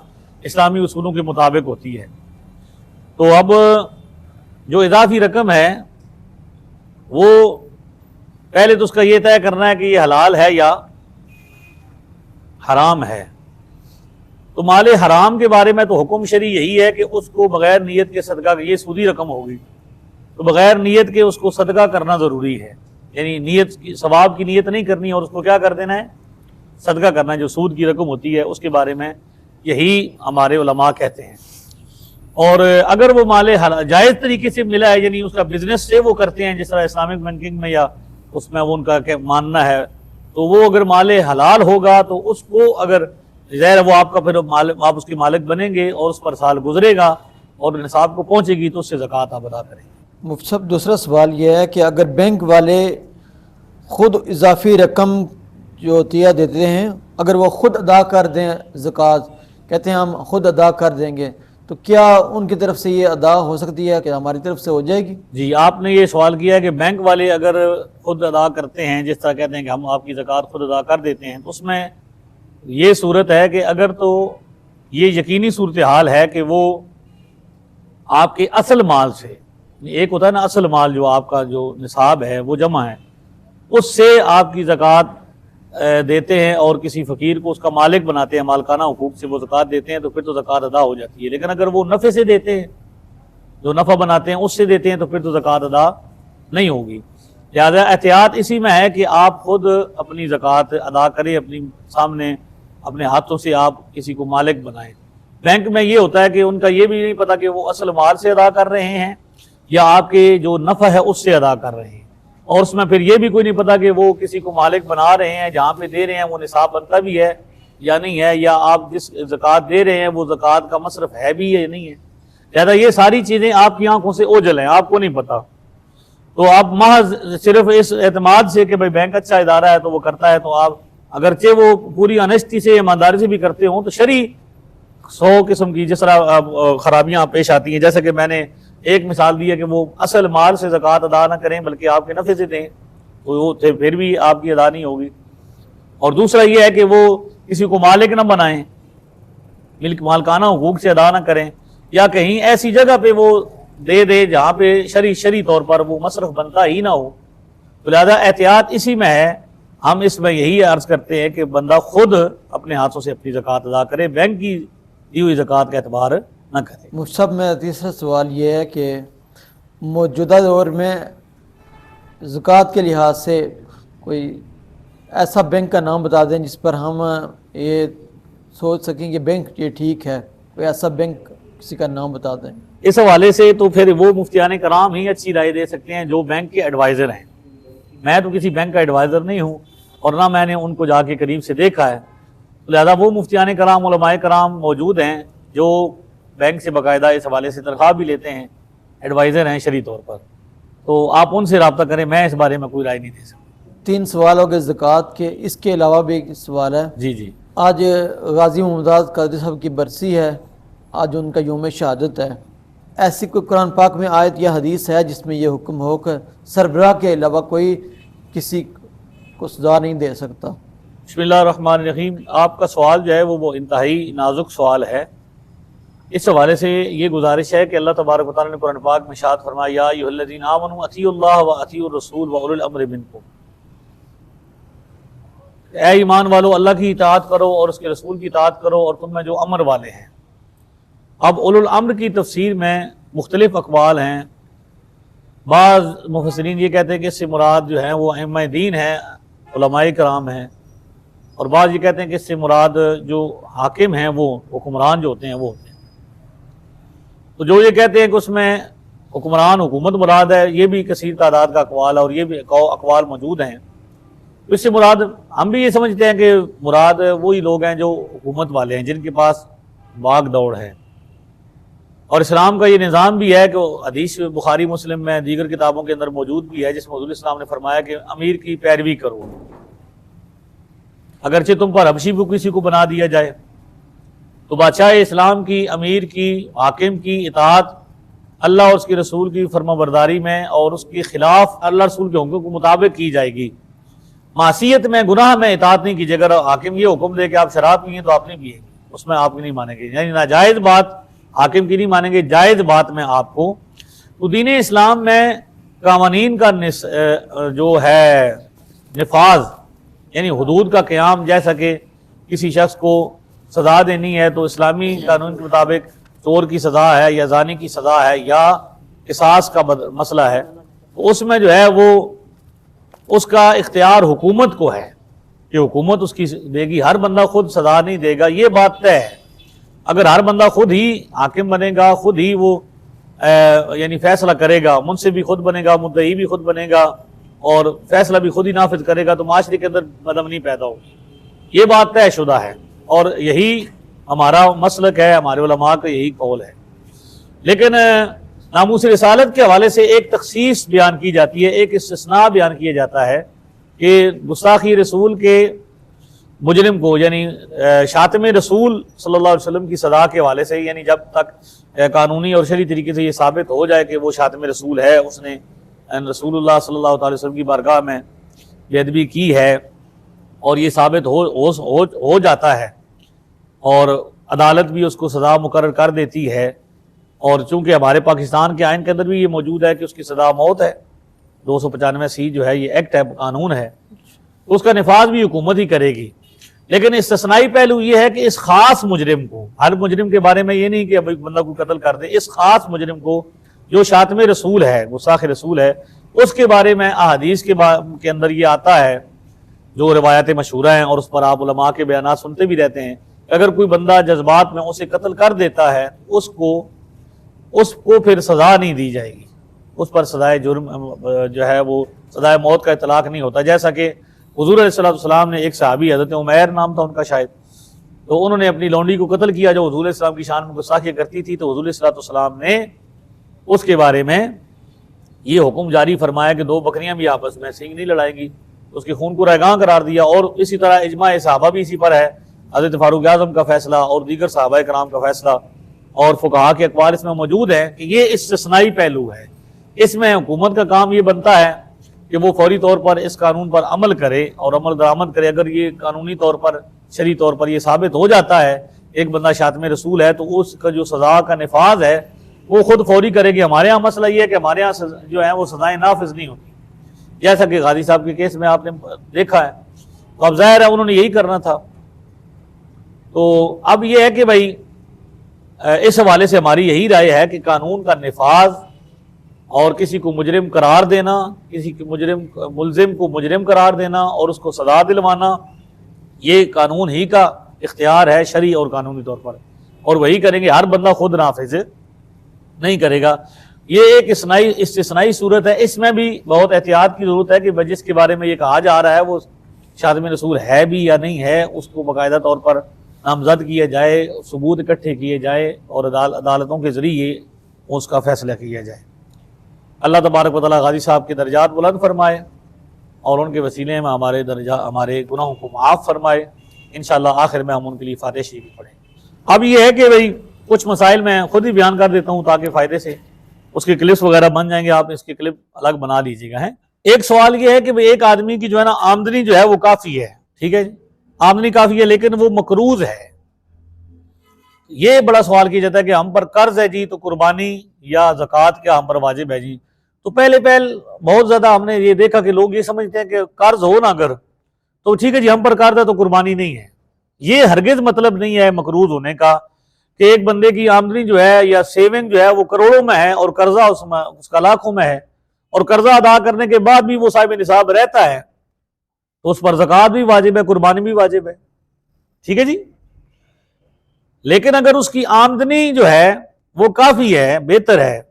इस्लामी उसूलों के मुताबिक होती है। तो अब जो इजाफी रकम है वो पहले तो उसका ये तय करना है कि ये हलाल है या हराम है। तो माले हराम के बारे में तो हुक्म शरी यही है कि उसको बगैर नीयत के सदका, ये सूदी रकम होगी तो बगैर नीयत के उसको सदका करना ज़रूरी है, यानी नीयत की, सवाब की नीयत नहीं करनी और उसको क्या कर देना है, सदका करना है। जो सूद की रकम होती है उसके बारे में यही हमारे उलमा कहते हैं। और अगर वो माले जायज़ तरीके से मिला है, यानी उसका बिजनेस से वो करते हैं जिस तरह इस्लामिक बैंकिंग में या उसमें वो उनका क्या मानना है, तो वो अगर माले हलाल होगा तो उसको अगर ज़ाहिर वो आपका फिर आप उसके मालिक बनेंगे और उस पर साल गुजरेगा और निसाब को पहुँचेगी तो उससे ज़कात आप अदा करेंगे। मुफ्ती साहब, दूसरा सवाल यह है कि अगर बैंक वाले ख़ुद इजाफ़ी रकम जो होती है देते हैं, अगर वो ख़ुद अदा कर दें ज़कात, कहते हैं हम ख़ुद अदा कर देंगे, तो क्या उनकी तरफ से ये अदा हो सकती है कि हमारी तरफ से हो जाएगी? जी, आपने ये सवाल किया कि बैंक वाले अगर खुद अदा करते हैं, जिस तरह कहते हैं कि हम आपकी ज़कात खुद अदा कर देते हैं, तो उसमें ये सूरत है कि अगर तो ये यकीनी सूरत हाल है कि वो आपके असल माल से, एक होता है ना असल माल जो आपका जो निसाब है वो जमा है, उससे आपकी ज़कात देते हैं और किसी फ़कीर को उसका मालिक बनाते हैं, मालकाना हुकूक से वो ज़कात देते हैं, तो फिर तो ज़कात अदा हो जाती है। लेकिन अगर वो नफ़े से देते हैं, जो नफ़ा बनाते हैं उससे देते हैं, तो फिर तो ज़कात अदा नहीं होगी। लिहाजा एहतियात इसी में है कि आप खुद अपनी ज़कात अदा करें, अपनी सामने अपने हाथों से आप किसी को मालिक बनाएं। बैंक में ये होता है कि उनका ये भी नहीं पता कि वो असल माल से अदा कर रहे हैं या आपके जो नफ़ा है उससे अदा कर रहे हैं, और उसमें फिर ये भी कोई नहीं पता कि वो किसी को मालिक बना रहे हैं, जहाँ पे दे रहे हैं वो निसाब बनता भी है या नहीं है, या आप जिस ज़कात दे रहे हैं वो ज़कात का मसरफ है भी या नहीं है। लिहाजा ये सारी चीज़ें आपकी आंखों से ओझल हैं, आपको नहीं पता। तो आप महज सिर्फ इस एतमाद से कि भाई बैंक अच्छा इदारा है तो वो करता है, तो आप अगरचे वो पूरी ऑनेस्टी से, ईमानदारी से भी करते हों, तो शरी 100 किस्म की जिस तरह खराबियाँ पेश आती हैं। जैसे कि मैंने एक मिसाल दी है कि वो असल माल से ज़कात अदा ना करें बल्कि आपके नफ़े से दें, तो वो फिर भी आपकी अदा नहीं होगी। और दूसरा ये है कि वो किसी को मालिक ना बनाएं, मालकाना हुकूक से अदा ना करें, या कहीं ऐसी जगह पे वो दे जहाँ पे शरी तौर पर वो मसरफ बनता ही ना हो। तो लिहाजा एहतियात इसी में है। हम इसमें यही अर्ज़ करते हैं कि बंदा खुद अपने हाथों से अपनी ज़कात अदा करे, बैंक की दी हुई ज़कात का एतबार न करे। मुझसे मेरा तीसरा सवाल ये है कि मौजूदा दौर में ज़कात के लिहाज से कोई ऐसा बैंक का नाम बता दें जिस पर हम ये सोच सकें कि बैंक ये ठीक है, कोई ऐसा बैंक किसी का नाम बता दें। इस हवाले से तो फिर वो मुफ्तियान कराम ही अच्छी राय दे सकते हैं जो बैंक के एडवाइज़र हैं। मैं तो किसी बैंक का एडवाइज़र नहीं हूँ और ना मैंने उनको जाके करीब से देखा है। तो लिहाजा वो मुफ्तियान कराम, उलमाए कराम मौजूद हैं जो बैंक से बाकायदा इस हवाले से तनख्वाह भी लेते हैं, एडवाइज़र हैं शरई तौर पर। तो आप उनसे रब्ता करें, मैं इस बारे में कोई राय नहीं दे सकता। 3 सवाल हो गए ज़कात के। इसके अलावा भी एक सवाल है। जी जी। आज गाजी मुमताज़ कादरी साहब की बरसी है, आज उनका यौम शहादत है। ऐसी कोई कुरान पाक में आयत या हदीस है जिसमें यह हुक्म हो कि सरबराह के अलावा कोई किसी को सज़ा नहीं दे सकता? बिस्मिल्लाहिर्रहमानिर्रहीम। आपका सवाल जो है वो इंतहाई नाजुक सवाल है। इस हवाले से ये गुजारिश है कि अल्लाह तबारक व तआला ने कुरान पाक में इरशाद फरमाया, या अय्युहल्लज़ीना आमनू अतीउल्लाह व अतीउर रसूल व उलुल अम्रि मिनकुम। ऐ ईमान वालो, अल्लाह की इताअत करो और उसके रसूल की इताअत करो और तुम में जो अमर वाले हैं। अब उलुल अम्र की तफसीर में मुख्तलिफ अक़वाल हैं। बाज़ मुफस्सिरीन ये कहते हैं कि इससे मुराद जो है वो अइम्मा दीन है, उलमाए कराम हैं, और बाज़ ये कहते हैं कि इससे मुराद जो हाकिम हैं, वो हुक्मरान जो होते हैं वो होते हैं। तो जो ये कहते हैं कि उसमें हुक्मरान हुकूमत मुराद है, ये भी कसीर तादाद का अक़वाल है और ये भी अक़वाल मौजूद हैं। तो इससे मुराद हम भी ये समझते हैं कि मुराद वही लोग हैं जो हुकूमत वाले हैं, जिनके पास भाग दौड़ है। और इस्लाम का ये निज़ाम भी है कि हदीस बुखारी मुस्लिम में दीगर किताबों के अंदर मौजूद भी है, जिसमें हुज़ूर इस्लाम ने फरमाया कि अमीर की पैरवी करो, अगरचे तुम पर हबशी को किसी को बना दिया जाए। तो बादशाह इस्लाम की, अमीर की, हाकिम की इताअत अल्लाह और उसके रसूल की फर्माबरदारी में और उसके खिलाफ अल्लाह रसूल के हुक्म के मुताबिक की जाएगी। मासियत में, गुनाह में इताअत नहीं कीजिएगा। अगर हाकिम ये हुक्म दे कि आप शराब पिए तो आप नहीं पिएंगे, उसमें आपकी नहीं मानेंगे, यानी नाजायज़ बात हाकिम की नहीं मानेंगे, जायज़ बात में आपको। तो दीन इस्लाम में कावानीन का जो है निफाज, यानी हुदूद का क़याम, जैसा कि किसी शख्स को सज़ा देनी है तो इस्लामी कानून के मुताबिक चोर की सज़ा है या जानी की सज़ा है या किसास का मसला है, तो उसमें जो है वो उसका इख्तियार हुकूमत को है कि हुकूमत उसकी देगी। हर बंदा खुद सज़ा नहीं देगा, ये बात तय है। अगर हर बंदा खुद ही हाकिम बनेगा, खुद ही वो यानी फैसला करेगा, मुंसिफ भी खुद बनेगा, मुद्दई भी खुद बनेगा और फैसला भी खुद ही नाफिज करेगा, तो माशरे के अंदर बदअमनी पैदा होगी। ये बात तयशुदा है और यही हमारा मसलक है, हमारे उलमा का यही कौल है। लेकिन नामूस रिसालत के हवाले से एक तखसीस बयान की जाती है, एक इस्तिस्ना बयान किया जाता है कि गुस्ताखी रसूल के मुजरिम को यानी शातिम रसूल सल्लल्लाहु अलैहि वसल्लम की सदा के हवाले से, यानी जब तक कानूनी और शरई तरीके से ये साबित हो जाए कि वो शातिम रसूल है, उसने रसूलुल्लाह सल्लल्लाहु अलैहि वसल्लम की बारगाह में बेअदबी की है और ये साबित हो जाता है और अदालत भी उसको सज़ा मुकर्रर कर देती है, और चूँकि हमारे पाकिस्तान के आइन के अंदर भी ये मौजूद है कि उसकी सज़ा मौत है, 295C जो है ये एक्ट है, कानून है, तो उसका नफाज भी हुकूमत ही करेगी। लेकिन इस्तिस्नाई पहलू ये है कि इस खास मुजरिम को, हर मुजरिम के बारे में ये नहीं कि बंदा को कत्ल कर दे, इस खास मुजरिम को जो शातिम रसूल है, गुस्ताख रसूल है, उसके बारे में अहादीस के अंदर ये आता है, जो रिवायत मशहूरा हैं और उस पर आप उलमा के बयान सुनते भी रहते हैं। अगर कोई बंदा जज्बात में उसे कत्ल कर देता है, उसको फिर सज़ा नहीं दी जाएगी, उस पर सज़ाए जुर्म जो है वो सज़ाए मौत का इतलाक़ नहीं होता। जैसा कि हुज़ूर अलैहिस्सलाम ने एक सहाबी, हज़रत उमैर नाम था उनका शायद, तो उन्होंने अपनी लौंडी को कत्ल किया जो हुज़ूर अलैहिस्सलाम की शान में गुस्ताखी करती थी, तो हुज़ूर अलैहिस्सलाम ने उसके बारे में ये हुक्म जारी फरमाया कि 2 बकरियां भी आपस में सींग नहीं लड़ाएंगी, उसके खून को रैगां करार दिया। और इसी तरह इजमा सहाबा भी इसी पर है, हज़रत फारूक आज़म का फैसला और दीगर सहाबा कराम का फैसला और फुक़हा के अक़वाल इसमें मौजूद है कि ये इस्तिस्नाई पहलू है। इसमें हुकूमत का काम ये बनता है कि वो फौरी तौर पर इस कानून पर अमल करे और अमल दरामद करे। अगर ये कानूनी तौर पर, शरई तौर पर ये साबित हो जाता है एक बंदा शातिम रसूल है, तो उसका जो सज़ा का नफाज है वो खुद फौरी करेगी। हमारे यहाँ मसला ये है कि हमारे यहाँ जो है वो सज़ाएँ नाफिज नहीं होती, जैसा कि गाजी साहब के केस में आपने देखा है। तो अब ज़ाहिर है उन्होंने यही करना था। तो अब ये है कि भाई इस हवाले से हमारी यही राय है कि कानून का नफाज और किसी को मुजरिम करार देना, किसी के मुलजिम को मुजरिम करार देना और उसको सज़ा दिलवाना, ये कानून ही का इख्तियार है शरई और कानूनी तौर पर, और वही करेंगे। हर बंदा खुद नाफिज नहीं करेगा। ये एक इस्तिस्नाई सूरत है, इसमें भी बहुत एहतियात की ज़रूरत है कि जिसके बारे में ये कहा जा रहा है वो शातिम रसूल है भी या नहीं है, उसको बाकायदा तौर पर नामजद किया जाए, सबूत इकट्ठे किए जाए और अदालतों के ज़रिए उसका फ़ैसला किया जाए। अल्लाह तबारक व तआला गाजी साहब के दर्जात बुलंद फरमाए और उनके वसीले में हमारे गुनाहों को माफ़ फरमाए। इंशाअल्लाह आखिर में हम उनके लिए फातिहा शरीफ पढ़ें। अब ये है कि भाई कुछ मसाइल मैं खुद ही बयान कर देता हूँ ताकि फ़ायदे से उसके क्लिप्स वगैरह बन जाएंगे, आप इसके क्लिप अलग बना लीजिएगा। है एक सवाल ये है कि भाई एक आदमी की जो है ना आमदनी जो है वो काफ़ी है, ठीक है, आमदनी काफ़ी है, लेकिन वो मकरूज है। ये बड़ा सवाल किया जाता है कि हम पर कर्ज है जी, तो कुर्बानी या ज़कात क्या हम पर वाजिब है जी। तो पहले बहुत ज़्यादा हमने ये देखा कि लोग ये समझते हैं कि कर्ज हो ना अगर तो ठीक है जी, हम पर कर्ज है तो कुर्बानी नहीं है। ये हरगिज़ मतलब नहीं है मकरूज होने का कि एक बंदे की आमदनी जो है या सेविंग जो है वो करोड़ों में है और कर्जा उसका लाखों में है, और कर्जा अदा करने के बाद भी वो साहिब निसाब रहता है, तो उस पर ज़कात भी वाजिब है, कुर्बानी भी वाजिब है, ठीक है जी। लेकिन अगर उसकी आमदनी जो है वो काफ़ी है, बेहतर है,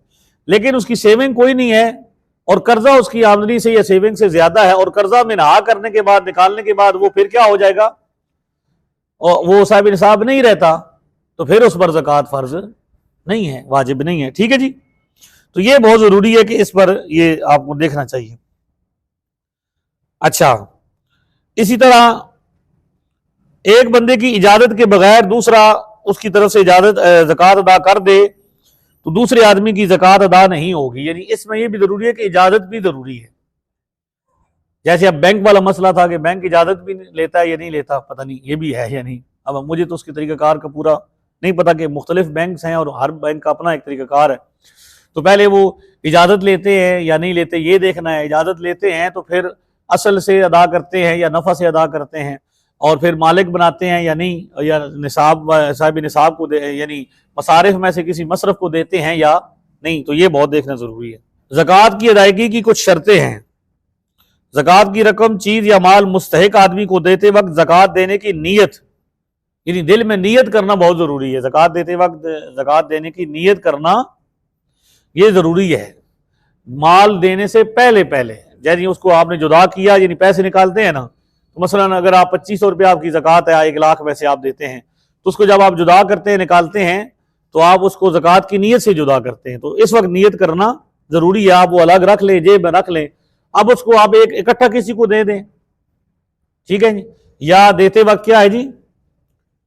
लेकिन उसकी सेविंग कोई नहीं है और कर्जा उसकी आमदनी से या सेविंग से ज्यादा है, और कर्जा में नहा करने के बाद, निकालने के बाद वो फिर क्या हो जाएगा, और वो साहिब निसाब नहीं रहता, तो फिर उस पर ज़कात फर्ज नहीं है, वाजिब नहीं है, ठीक है जी। तो ये बहुत ज़रूरी है कि इस पर ये आपको देखना चाहिए। अच्छा, इसी तरह एक बंदे की इजाज़त के बगैर दूसरा उसकी तरफ से इजाज़त ज़कात अदा कर दे तो दूसरे आदमी की ज़कात अदा नहीं होगी। यानी इसमें यह भी ज़रूरी है कि इजाज़त भी ज़रूरी है। जैसे अब बैंक वाला मसला था कि बैंक इजाज़त भी लेता है या नहीं लेता, पता नहीं ये भी है या नहीं। अब मुझे तो उसके तरीक़ाकार का पूरा नहीं पता कि मुख्तलिफ बैंक हैं और हर बैंक का अपना एक तरीक़ाकार है। तो पहले वो इजाज़त लेते हैं या नहीं लेते ये देखना है। इजाज़त लेते हैं तो फिर असल से अदा करते हैं या नफ़ा से अदा करते हैं, और फिर मालिक बनाते हैं या नहीं, या निसाब साहिब निसाब को यानी मसारिफ में से किसी मसरफ को देते हैं या नहीं, तो ये बहुत देखना ज़रूरी है। ज़कात की अदायगी की कुछ शर्तें हैं। ज़कात की रकम, चीज़ या माल मुस्तहिक आदमी को देते वक्त ज़कात देने की नीयत, यानी दिल में नीयत करना बहुत ज़रूरी है। ज़कात देते वक्त ज़कात देने की नीयत करना ये ज़रूरी है। माल देने से पहले जैसे उसको आपने जुदा किया, यानी पैसे निकालते हैं ना, तो मसलन अगर आप 2500 रुपये आपकी ज़कात है, 1 लाख वैसे आप देते हैं, तो उसको जब आप जुदा करते हैं, निकालते हैं, तो आप उसको ज़कात की नीयत से जुदा करते हैं। तो इस वक्त नीयत करना ज़रूरी है। आप वो अलग रख लें, जेब में रख लें, अब उसको आप एक इकट्ठा किसी को दे दें, ठीक है जी। या देते वक्त क्या है जी,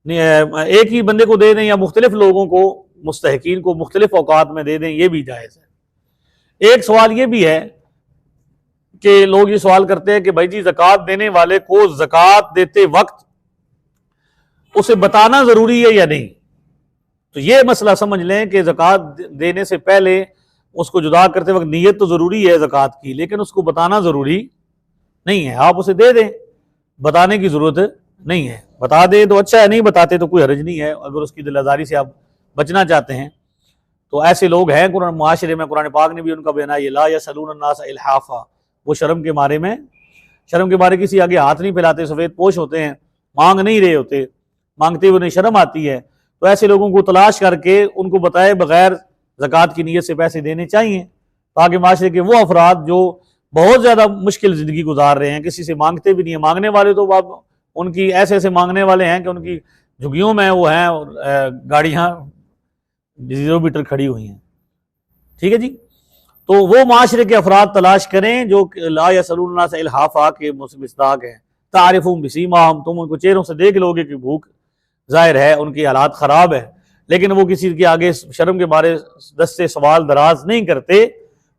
एक ही बंदे को दे दें या मुख्तलिफ लोगों को, मुस्तहकीन को मुख्तलिफ औकात में दे दें, ये भी जायज़ है। एक सवाल ये भी है कि लोग ये सवाल करते हैं कि भाई जी ज़कात देने वाले को ज़कात देते वक्त उसे बताना ज़रूरी है या नहीं। तो ये मसला समझ लें कि ज़कात देने से पहले उसको जुदा करते वक्त नीयत तो ज़रूरी है ज़कात की, लेकिन उसको बताना ज़रूरी नहीं है। आप उसे दे दें, बताने की ज़रूरत नहीं है। बता दे तो अच्छा है, नहीं बताते तो कोई हर्ज नहीं है। अगर उसकी दिल आज़ारी से आप बचना चाहते हैं तो ऐसे लोग हैं कुरान मुआशरे में, कुरान पाक ने भी उनका बयान है, ला यसअलून अन्नास इल्हाफा, वो शर्म के मारे किसी आगे हाथ नहीं फैलाते, सफ़ेद पोश होते हैं, मांग नहीं रहे होते, मांगते हुए उन्हें शर्म आती है। तो ऐसे लोगों को तलाश करके उनको बताए बगैर ज़कात की नीयत से पैसे देने चाहिए, ताकि माशरे के वो अफराद जो बहुत ज़्यादा मुश्किल ज़िंदगी गुजार रहे हैं, किसी से मांगते भी नहीं है, मांगने वाले तो अब उनकी ऐसे ऐसे मांगने वाले हैं कि उनकी झुग्गियों में वो हैं गाड़ियाँ 0 मीटर खड़ी हुई हैं। ठीक है जी। तो वो माशरे के अफराद तलाश करें जो ला यसअलून अन्नास इल्हाफा के मुस्ताक हैं, तारिफुहुम बिसीमाहुम, तुम उनको चेहरों से देख लोगे कि भूख जाहिर है, उनकी हालात ख़राब है, लेकिन वो किसी के आगे शर्म के बारे दस्ते सवाल दराज नहीं करते,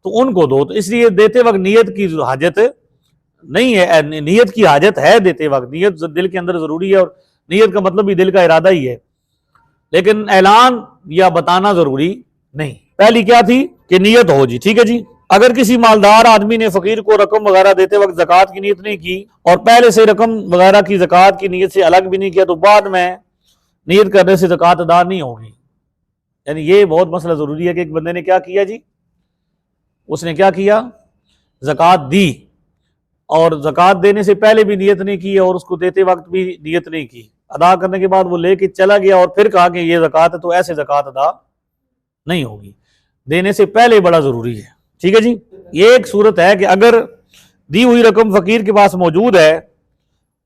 तो उनको दो। तो इसलिए देते वक्त नीयत की हाजत नहीं है, नीयत की हाजत है देते वक्त, नीयत दिल के अंदर ज़रूरी है, और नीयत का मतलब भी दिल का इरादा ही है, लेकिन ऐलान या बताना ज़रूरी नहीं। पहली क्या थी कि नीयत हो जी। ठीक है जी। अगर किसी मालदार आदमी ने फ़कीर को रकम वगैरह देते वक्त ज़कात की नीयत नहीं की और पहले से रकम वगैरह की ज़कात की नीयत से अलग भी नहीं किया, तो बाद में नीयत करने से ज़कात अदा नहीं होगी। यानी ये बहुत मसला ज़रूरी है कि एक बंदे ने क्या किया जी, उसने क्या किया, ज़कात दी और ज़कात देने से पहले भी नीयत नहीं की और उसको देते वक्त भी नीयत नहीं की, अदा करने के बाद वो लेके चला गया और फिर कहा कि ये ज़कात है, तो ऐसे ज़कात अदा नहीं होगी। देने से पहले बड़ा ज़रूरी है। ठीक है जी। ये एक सूरत है कि अगर दी हुई रकम फ़कीर के पास मौजूद है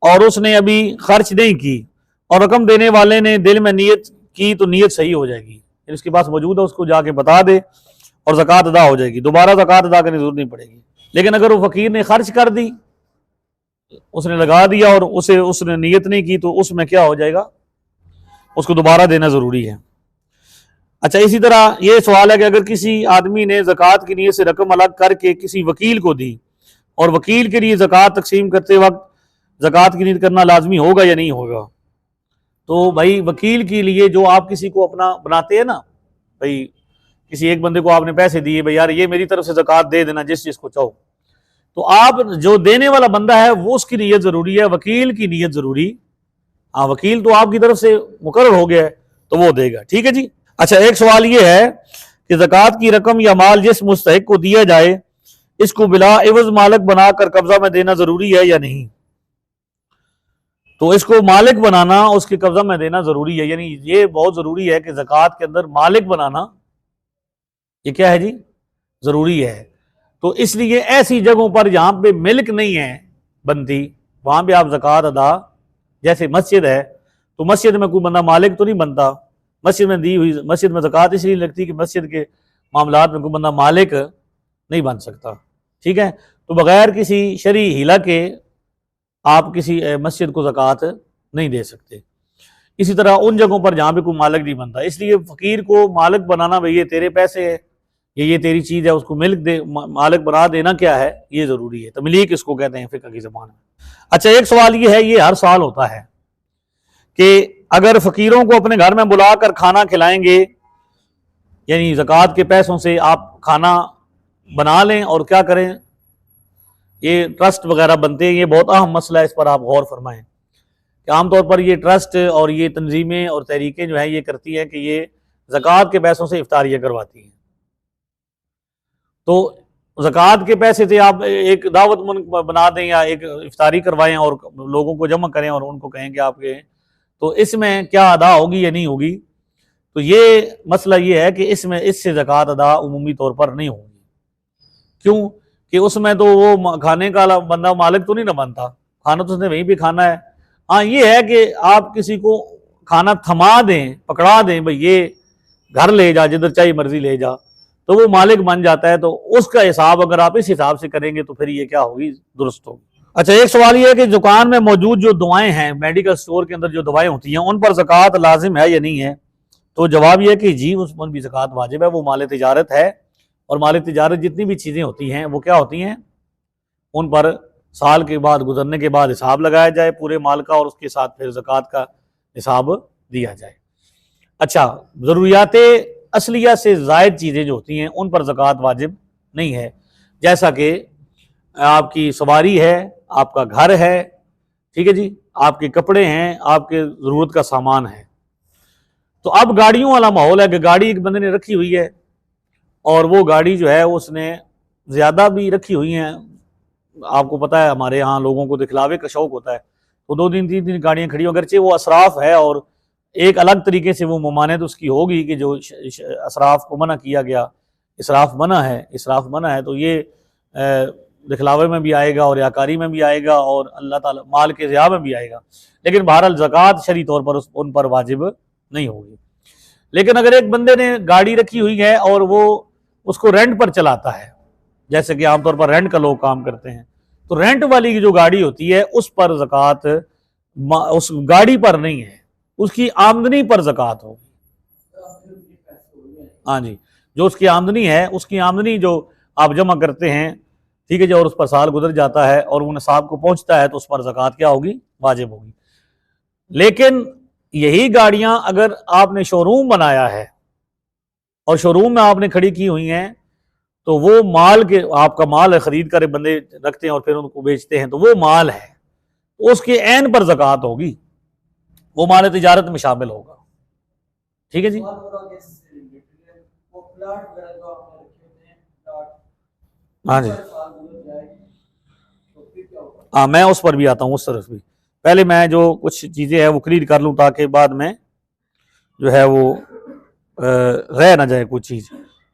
और उसने अभी खर्च नहीं की और रकम देने वाले ने दिल में नीयत की, तो नीयत सही हो जाएगी। इसके पास मौजूद है, उसको जाके बता दे और ज़कात अदा हो जाएगी, दोबारा ज़कात अदा करने की जरूरत नहीं पड़ेगी। लेकिन अगर वो फ़कीर ने खर्च कर दी, उसने लगा दिया और उसने नीयत नहीं की, तो उसमें क्या हो जाएगा, उसको दोबारा देना ज़रूरी है। अच्छा, इसी तरह ये सवाल है कि अगर किसी आदमी ने ज़कात की नीयत से रकम अलग करके किसी वकील को दी और वकील के लिए ज़कात तकसीम करते वक्त ज़कात की नीयत करना लाजमी होगा या नहीं होगा। तो भाई वकील के लिए जो आप किसी को अपना बनाते हैं ना, भाई किसी एक बंदे को आपने पैसे दिए, भाई यार ये मेरी तरफ से ज़कात दे देना जिस चीज़ को चाहो, तो आप जो देने वाला बंदा है वो उसकी नीयत ज़रूरी है, वकील की नीयत ज़रूरी। हाँ, वकील तो आपकी तरफ से मुकर्रर हो गया है तो वो देगा। ठीक है जी। अच्छा, एक सवाल ये है कि ज़कात की रकम या माल जिस मुस्तहिक को दिया जाए, इसको बिला एवज मालिक बनाकर कब्जा में देना ज़रूरी है या नहीं। तो इसको मालिक बनाना, उसके कब्जा में देना ज़रूरी है, यानी ये बहुत ज़रूरी है कि ज़कात के अंदर मालिक बनाना ये क्या है जी, ज़रूरी है। तो इसलिए ऐसी जगहों पर जहाँ पे मिल्क नहीं है बनती, वहाँ पे आप ज़कात अदा, जैसे मस्जिद है तो मस्जिद में कोई बंदा मालिक तो नहीं बनता, मस्जिद में दी हुई मस्जिद में ज़कात इसलिए लगती कि मस्जिद के मामलात में कोई बंदा मालिक नहीं बन सकता। ठीक है। तो बगैर किसी शरई हिला के आप किसी मस्जिद को ज़कात नहीं दे सकते। इसी तरह उन जगहों पर जहाँ पे कोई मालिक नहीं बनता, इसलिए फ़कीर को मालिक बनाना, भाई ये तेरे पैसे है, ये तेरी चीज़ है, उसको मिल्क दे, मालिक बना देना क्या है, ये ज़रूरी है। तमलीक इसको कहते हैं फ़िक़्ह की ज़बान में। अच्छा, एक सवाल ये है, ये हर साल होता है कि अगर फ़कीरों को अपने घर में बुलाकर खाना खिलाएंगे, यानी ज़कात के पैसों से आप खाना बना लें और क्या करें, ये ट्रस्ट वगैरह बनते हैं, ये बहुत अहम मसला है, इस पर आप गौर फरमाएं कि आमतौर पर ये ट्रस्ट और ये तंजीमें और तहरीकें जो हैं ये करती हैं कि ये ज़कात के पैसों से इफ्तारियाँ करवाती हैं। तो ज़कात के पैसे से आप एक दावत बना दें या एक इफ्तारी करवाएं और लोगों को जमा करें और उनको कहें कि आपके, तो इसमें क्या अदा होगी या नहीं होगी। तो ये मसला ये है कि इसमें इससे ज़कात अदा उमूमी तौर पर नहीं होगी। क्यों कि उसमें तो वो खाने का बंदा मालिक तो नहीं ना बनता, खाना तो उसने वहीं पे खाना है। हाँ, ये है कि आप किसी को खाना थमा दें, पकड़ा दें, भाई ये घर ले जा, जिधर चाहिए मर्जी ले जा, तो वो मालिक बन जाता है। तो उसका हिसाब अगर आप इस हिसाब से करेंगे तो फिर ये क्या होगी, दुरुस्त होगी। अच्छा, एक सवाल ये है कि दुकान में मौजूद जो दवाएं हैं, मेडिकल स्टोर के अंदर जो दवाएं होती हैं, उन पर ज़कात लाजिम है या नहीं है? तो जवाब ये है कि जी, उस पर भी ज़कात वाजिब है। वो माल तिजारत है, और माल तिजारत जितनी भी चीज़ें होती हैं वो क्या होती हैं, उन पर साल के बाद गुजरने के बाद हिसाब लगाया जाए पूरे माल का, और उसके साथ फिर ज़कात का हिसाब दिया जाए। अच्छा, ज़रूरियात असलिया से ज़ायद चीज़ें जो होती हैं उन पर ज़कात वाजिब नहीं है, जैसा कि आपकी सवारी है, आपका घर है, ठीक है जी, आपके कपड़े हैं, आपके ज़रूरत का सामान है। तो अब गाड़ियों वाला माहौल है कि गाड़ी एक बंदे ने रखी हुई है, और वो गाड़ी जो है उसने ज़्यादा भी रखी हुई हैं। आपको पता है हमारे यहाँ लोगों को दिखलावे का शौक होता है, तो 2 दिन 3 दिन गाड़ियाँ खड़ी, अगरचे वो असराफ है और एक अलग तरीके से वो ममानत उसकी होगी कि जो असराफ को मना किया गया, इसराफ मना है, इसराफ मना है, तो ये दिखलावे में भी आएगा और याकारी में भी आएगा और अल्लाह ताला माल के ज़िया में भी आएगा। लेकिन बहरहाल ज़कात शरी तौर पर उन पर वाजिब नहीं होगी। लेकिन अगर एक बंदे ने गाड़ी रखी हुई है और वो उसको रेंट पर चलाता है, जैसे कि आमतौर पर रेंट का लोग काम करते हैं, तो रेंट वाली की जो गाड़ी होती है उस पर ज़कात उस गाड़ी पर नहीं है, उसकी आमदनी पर ज़कात होगी। हाँ जी, जो उसकी आमदनी है, उसकी आमदनी जो आप जमा करते हैं, ठीक है जी, और उस पर साल गुजर जाता है और वो निसाब को पहुंचता है, तो उस पर ज़कात क्या होगी, वाजिब होगी। लेकिन यही गाड़ियां अगर आपने शोरूम बनाया है और शोरूम में आपने खड़ी की हुई हैं, तो वो माल के, आपका माल है, खरीद कर बंदे रखते हैं और फिर उनको बेचते हैं, तो वो माल है, तो उसके ऐन पर ज़कात होगी, वो माल तिजारत में शामिल होगा। ठीक है जी। हाँ जी, हाँ, मैं उस पर भी आता हूँ, उस तरफ भी। पहले मैं जो कुछ चीज़ें हैं वो क्लियर कर लूँ, ताकि बाद में जो है वो रह ना जाए कुछ चीज़।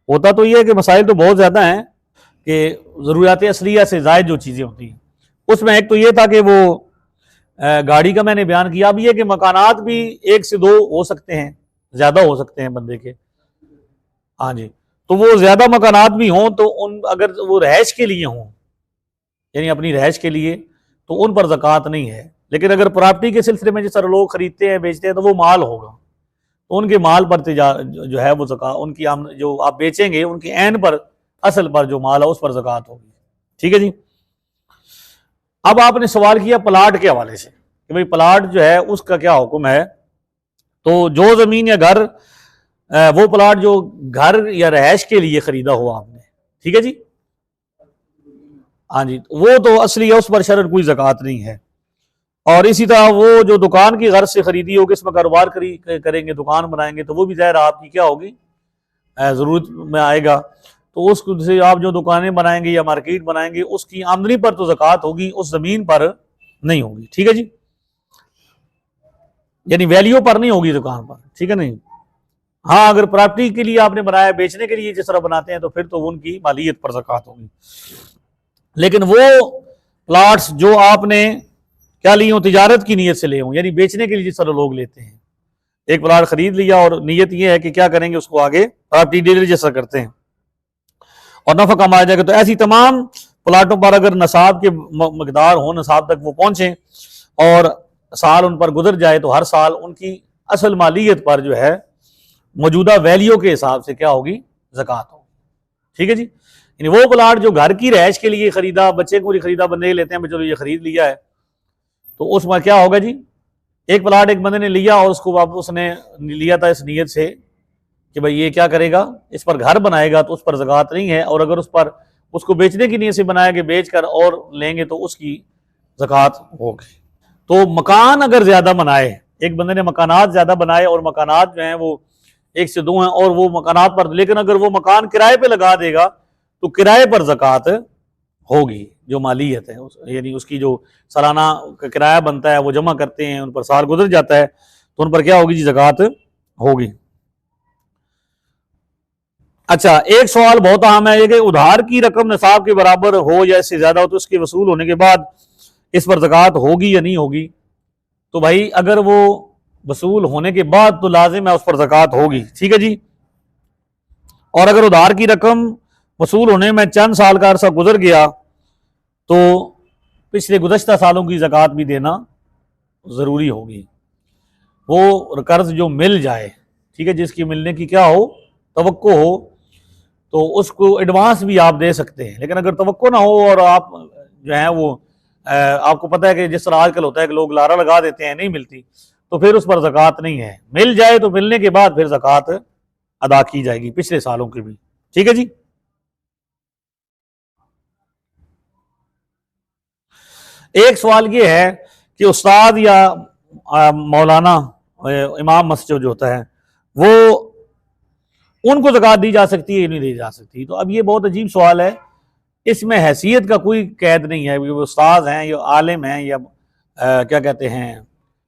होता तो ये है कि मसाइल तो बहुत ज़्यादा हैं कि ज़रूरियात असलिया से ज़ायद जो चीज़ें होती हैं, उसमें एक तो ये था कि वो गाड़ी का मैंने बयान किया। अब ये कि मकानात भी 1 से 2 हो सकते हैं, ज़्यादा हो सकते हैं बंदे के। हाँ जी, तो वो ज़्यादा मकानात भी हों, तो उन अगर वो रहायश के लिए हों, यानी अपनी रहायश के लिए, तो उन पर ज़कात नहीं है। लेकिन अगर प्रॉपर्टी के सिलसिले में जिस तरह लोग खरीदते हैं, बेचते हैं, तो वो माल होगा, तो उनके माल पर जो है वो ज़कात, उनकी जो आप बेचेंगे उनके ऐन पर, असल पर जो माल है उस पर ज़कात होगी। ठीक है जी। अब आपने सवाल किया प्लाट के हवाले से कि भाई प्लाट जो है उसका क्या हुक्म है। तो जो ज़मीन या घर, वो प्लाट जो घर या रहायश के लिए ख़रीदा हो आपने, ठीक है जी, हाँ जी, वो तो असली है, उस पर शरअन कोई ज़कात नहीं है। और इसी तरह वो जो दुकान की गर्ज से खरीदी हो, किस में कारोबार करेंगे, दुकान बनाएंगे, तो वो भी ज़ाहिर आपकी क्या होगी, ज़रूरत में आएगा, तो उससे आप जो दुकानें बनाएंगे या मार्केट बनाएंगे, उसकी आमदनी पर तो ज़कात होगी, उस ज़मीन पर नहीं होगी। ठीक है जी, यानी वैल्यू पर नहीं होगी दुकान पर। ठीक है नहीं। हाँ, अगर प्रॉपर्टी के लिए आपने बनाया, बेचने के लिए जिस तरह बनाते हैं, तो फिर तो उनकी मालियत पर ज़कात होगी। लेकिन वो प्लाट्स जो आपने क्या लिए हो, तिजारत की नीयत से ले हो, यानी बेचने के लिए जिस तरह लोग लेते हैं, एक प्लाट खरीद लिया और नीयत ये है कि क्या करेंगे, उसको आगे प्रॉपर्टी डीलर जैसा करते हैं और नफा कमाया जाएगा, तो ऐसी तमाम प्लाटों पर अगर नसाब के मकदार हो, नसाब तक वो पहुंचे और साल उन पर गुजर जाए, तो हर साल उनकी असल मालियत पर जो है मौजूदा वैल्यू के हिसाब से क्या होगी, ज़कात होगी। ठीक है जी। यानी वो प्लाट जो घर की रहायश के लिए खरीदा, बच्चे को खरीदा, बंदे लेते हैं, चलो ये खरीद लिया है, तो उसमें क्या होगा जी, एक प्लाट एक बंदे ने लिया और उसको वापस उसने लिया था इस नीयत से कि भाई ये क्या करेगा, इस पर घर बनाएगा, तो उस पर ज़कात नहीं है। और अगर उस पर उसको बेचने की नीयत से बनाया कि बेच कर और लेंगे, तो उसकी ज़कात होगी। तो मकान अगर ज़्यादा बनाए, एक बंदे ने मकानात ज़्यादा बनाए और मकानात जो हैं वो 1 से 2 हैं, और वो मकानात पर, लेकिन अगर वो मकान किराए पे लगा देगा, तो किराए पर ज़कात होगी, जो मालियत है, यानी उसकी जो सालाना किराया बनता है वो जमा करते हैं, उन पर साल गुजर जाता है, तो उन पर क्या होगी जी, ज़कात होगी। अच्छा, एक सवाल बहुत अहम है ये कि उधार की रकम निसाब के बराबर हो या इससे ज़्यादा हो, तो उसके वसूल होने के बाद इस पर ज़कात होगी या नहीं होगी। तो भाई अगर वो वसूल होने के बाद तो लाजिम है उस पर ज़कात होगी। ठीक है जी। और अगर उधार की रकम वसूल होने में चंद साल का अरसा गुजर गया, तो पिछले गुज़श्ता सालों की ज़कात भी देना ज़रूरी होगी। वो कर्ज़ जो मिल जाए, ठीक है, जिसकी मिलने की क्या हो, तवक्को हो, तो उसको एडवांस भी आप दे सकते हैं। लेकिन अगर तवक्को ना हो और आप जो है वो आपको पता है कि जिस तरह आजकल होता है कि लोग लारा लगा देते हैं, नहीं मिलती, तो फिर उस पर ज़कात नहीं है। मिल जाए तो मिलने के बाद फिर ज़कात अदा की जाएगी, पिछले सालों की भी। ठीक है जी। एक सवाल ये है कि उस्ताद या मौलाना इमाम मस्जिद जो होता है वो उनको ज़कात दी जा सकती है, नहीं दी जा सकती? तो अब ये बहुत अजीब सवाल है। इसमें हैसियत का कोई कैद नहीं है, वो उस्ताद हैं या आलिम हैं या क्या कहते हैं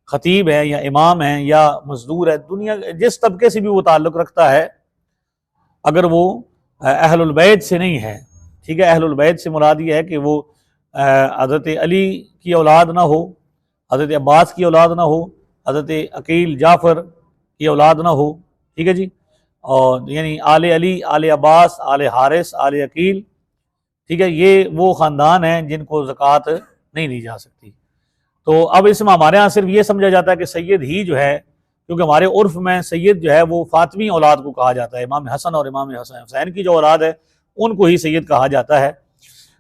खतीब है या इमाम है या मजदूर है, दुनिया जिस तबके से भी वो ताल्लुक़ रखता है, अगर वो अहलुल बैत से नहीं है, ठीक है, अहलुल बैत से मुराद ये है कि वो हज़रत अली की औलाद ना हो, हज़रत अब्बास की औलाद ना हो, हज़रत अकील जाफ़र की औलाद ना हो, ठीक है जी, और यानी आले अली, आले अब्बास, आले हारिस, आले अकील, ठीक है, ये वो ख़ानदान हैं जिनको ज़कात नहीं दी जा सकती। तो अब इसमें हमारे यहाँ सिर्फ ये समझा जाता है कि सैयद ही जो है, क्योंकि हमारे उर्फ में सैयद जो है वो फातमी औलाद को कहा जाता है, इमाम हसन और इमाम हुसैन की जो औलाद है उनको ही सैयद कहा जाता है।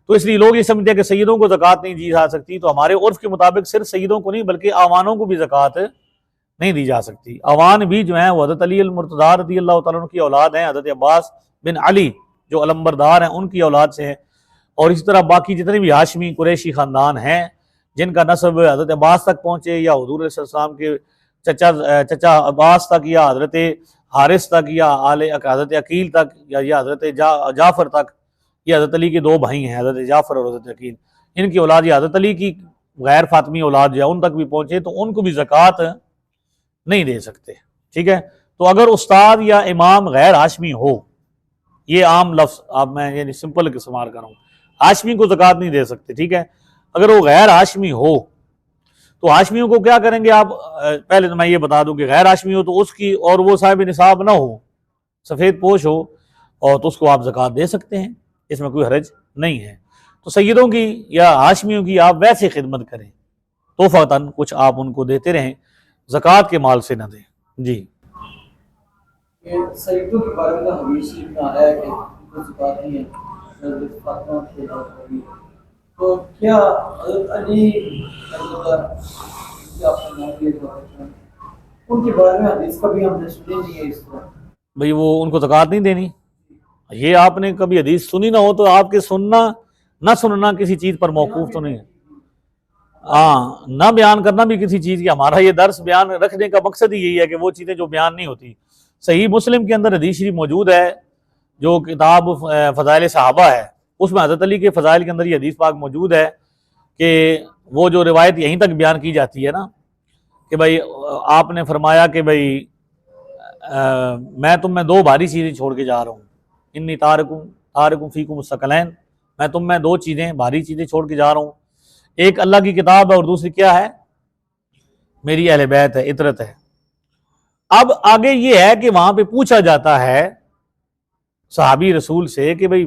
तो इसलिए लोग ये समझते हैं कि सैयदों को ज़कात नहीं दी जा सकती। तो हमारे उर्फ के मुताबिक सिर्फ सैयदों को नहीं बल्कि आवानों को भी ज़कात नहीं दी जा सकती। आवान भी जो है वो हज़रत अली मुर्तज़ा रज़ियल्लाहु तआला अन्हु की औलाद हैं, हज़रत अब्बास बिन अली जो अलंबरदार हैं उनकी औलाद से हैं, और इसी तरह बाकी जितने भी हाशमी कुरैशी ख़ानदान हैं जिनका नस्ब हज़रत अब्बास तक पहुँचे या हुज़ूर सल्लल्लाहु अलैहि वसल्लम के चचा अब्बास तक या हज़रत हारिस तक या आले हज़रत अकील तक या हज़रत जाफ़र तक, ये हज़रत अली के दो भाई हैं, हज़रत जाफ़र और हज़रत अकील, इनकी औलाद या हज़रत अली की गैर फातमी औलाद जो है उन तक भी पहुँचे तो उनको भी ज़कात नहीं दे सकते। ठीक है, तो अगर उस्ताद या इमाम गैर हाशमी हो, ये आम लफ्ज़ आप मैं यानी सिंपल इस्तेमाल कर रहा हूँ, हाशमी को ज़कात नहीं दे सकते। ठीक है, अगर वो गैर हाशमी हो तो हाशमियों को क्या करेंगे आप? पहले तो मैं ये बता दूं कि गैर हाशमी हो तो उसकी, और वो साहिब निसाब ना हो, सफ़ेद पोश हो, और तो उसको आप ज़कात दे सकते हैं, इसमें कोई हरज नहीं है। तो सैयदों की या हाशमियों की आप वैसे खिदमत करें, तोहफ़तन कुछ आप उनको देते रहें, ज़कात के माल से न दें। जी, सैयदों के बारे में हदीस में आया है कि उनको ज़कात नहीं है, हज़रत फातिमा के बारे में। तो क्या हज़रत अली आपने नाम लिया था, उनके बारे में हदीस कभी हमने सुनी नहीं है इस तरह? भाई वो उनको ज़कात नहीं देनी, ये आपने कभी हदीस सुनी ना हो तो आपके सुनना ना सुनना किसी चीज़ पर मौकूफ़ तो नहीं है। हाँ, ना बयान करना भी किसी चीज़ की, हमारा ये दर्स बयान रखने का मकसद ही यही है कि वो चीज़ें जो बयान नहीं होती। सही मुस्लिम के अंदर हदीस शरीफ मौजूद है, जो किताब फ़ज़ाइल सहाबा है, उसमें हज़रत अली के फ़ज़ाइल के अंदर ये हदीस पाक मौजूद है कि वो जो रिवायत यहीं तक बयान की जाती है ना कि भाई आपने फरमाया कि भाई मैं तुम में दो भारी चीज़ें छोड़ के जा रहा हूँ, इन्नी तारकुम फ़ीकुम मुस्तक़लैन, मैं तुम में दो चीज़ें भारी चीज़ें छोड़ के जा रहा हूँ, एक अल्लाह की किताब है और दूसरी क्या है? मेरी अहले बैत है, इतरत है। अब आगे ये है कि वहां पे पूछा जाता है सहाबी रसूल से कि भाई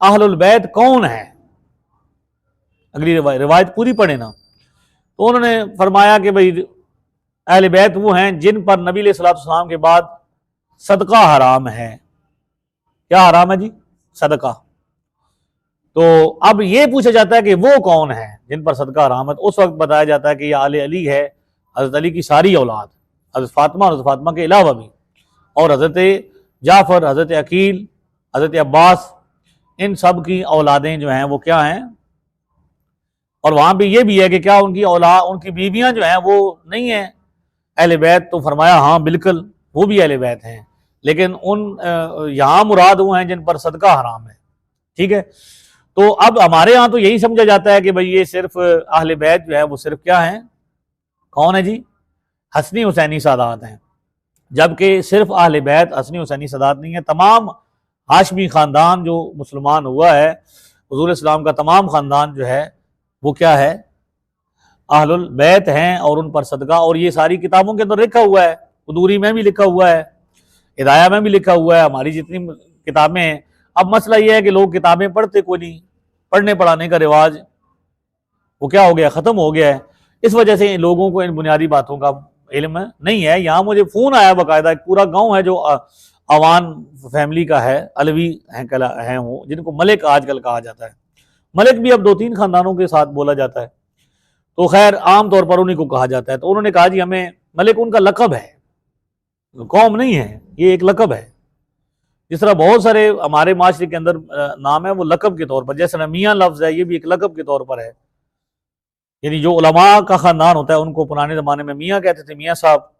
अहलुल बैत कौन है, अगली रिवायत पूरी पढ़े ना, तो उन्होंने फरमाया कि भाई अहले बैत वो हैं जिन पर नबी अलैहिस्सलातु वस्सलाम के बाद सदका हराम है। क्या हराम है जी? सदका। तो अब ये पूछा जाता है कि वो कौन है जिन पर सदका हराम है, तो उस वक्त बताया जाता है कि यह आले अली है, हज़रत अली की सारी औलाद, हज़रत फातिमा और हज़रत फातिमा के अलावा भी, और हज़रत जाफ़र, हज़रत अकील, हज़रत अब्बास, इन सब की औलादें जो हैं वो क्या हैं। और वहाँ पे ये भी है कि क्या उनकी औलाद, उनकी बीवियाँ जो हैं वो नहीं हैं अहले बैत? तो फरमाया हाँ बिल्कुल वो भी अहले बैत हैं, लेकिन उन यहाँ मुराद वो हैं जिन पर सदका हराम है। ठीक है, तो अब हमारे यहाँ तो यही समझा जाता है कि भाई ये सिर्फ अहले बैत जो है वो सिर्फ क्या है, कौन है जी? हसनी हुसैनी सादात हैं, जबकि सिर्फ अहले बैत हसनी हुसैनी सादात नहीं है। तमाम हाशमी ख़ानदान जो मुसलमान हुआ है, हुज़ूर इस्लाम का तमाम ख़ानदान जो है वो क्या है? अहलुल बैत हैं, और उन पर सदका, और ये सारी किताबों के अंदर लिखा हुआ है, कुदूरी में भी लिखा हुआ है, हिदाया में भी लिखा हुआ है, हमारी जितनी किताबें हैं। अब मसला ये है कि लोग किताबें पढ़ते कोई नहीं, पढ़ने पढ़ाने का रिवाज वो क्या हो गया, ख़त्म हो गया है। इस वजह से इन लोगों को इन बुनियादी बातों का इल्म नहीं है। यहाँ मुझे फ़ोन आया बाकायदा, एक पूरा गांव है जो अवान फैमिली का है, अलवी हैं वो, जिनको मलिक आजकल कहा जाता है। मलिक भी अब 2-3 ख़ानदानों के साथ बोला जाता है, तो खैर आम तौर पर उन्हीं को कहा जाता है। तो उन्होंने कहा जी हमें मलिक उनका लक़ब है, कौम नहीं है, ये एक लक़ब है। जिस तरह बहुत सारे हमारे माशरे के अंदर नाम है वो लक़ब के तौर पर, जैसे मियाँ लफ्ज़ है, ये भी एक लक़ब के तौर पर है। यानी जो उलमा का ख़ानदान होता है उनको पुराने ज़माने में मियाँ कहते थे, मियाँ साहब।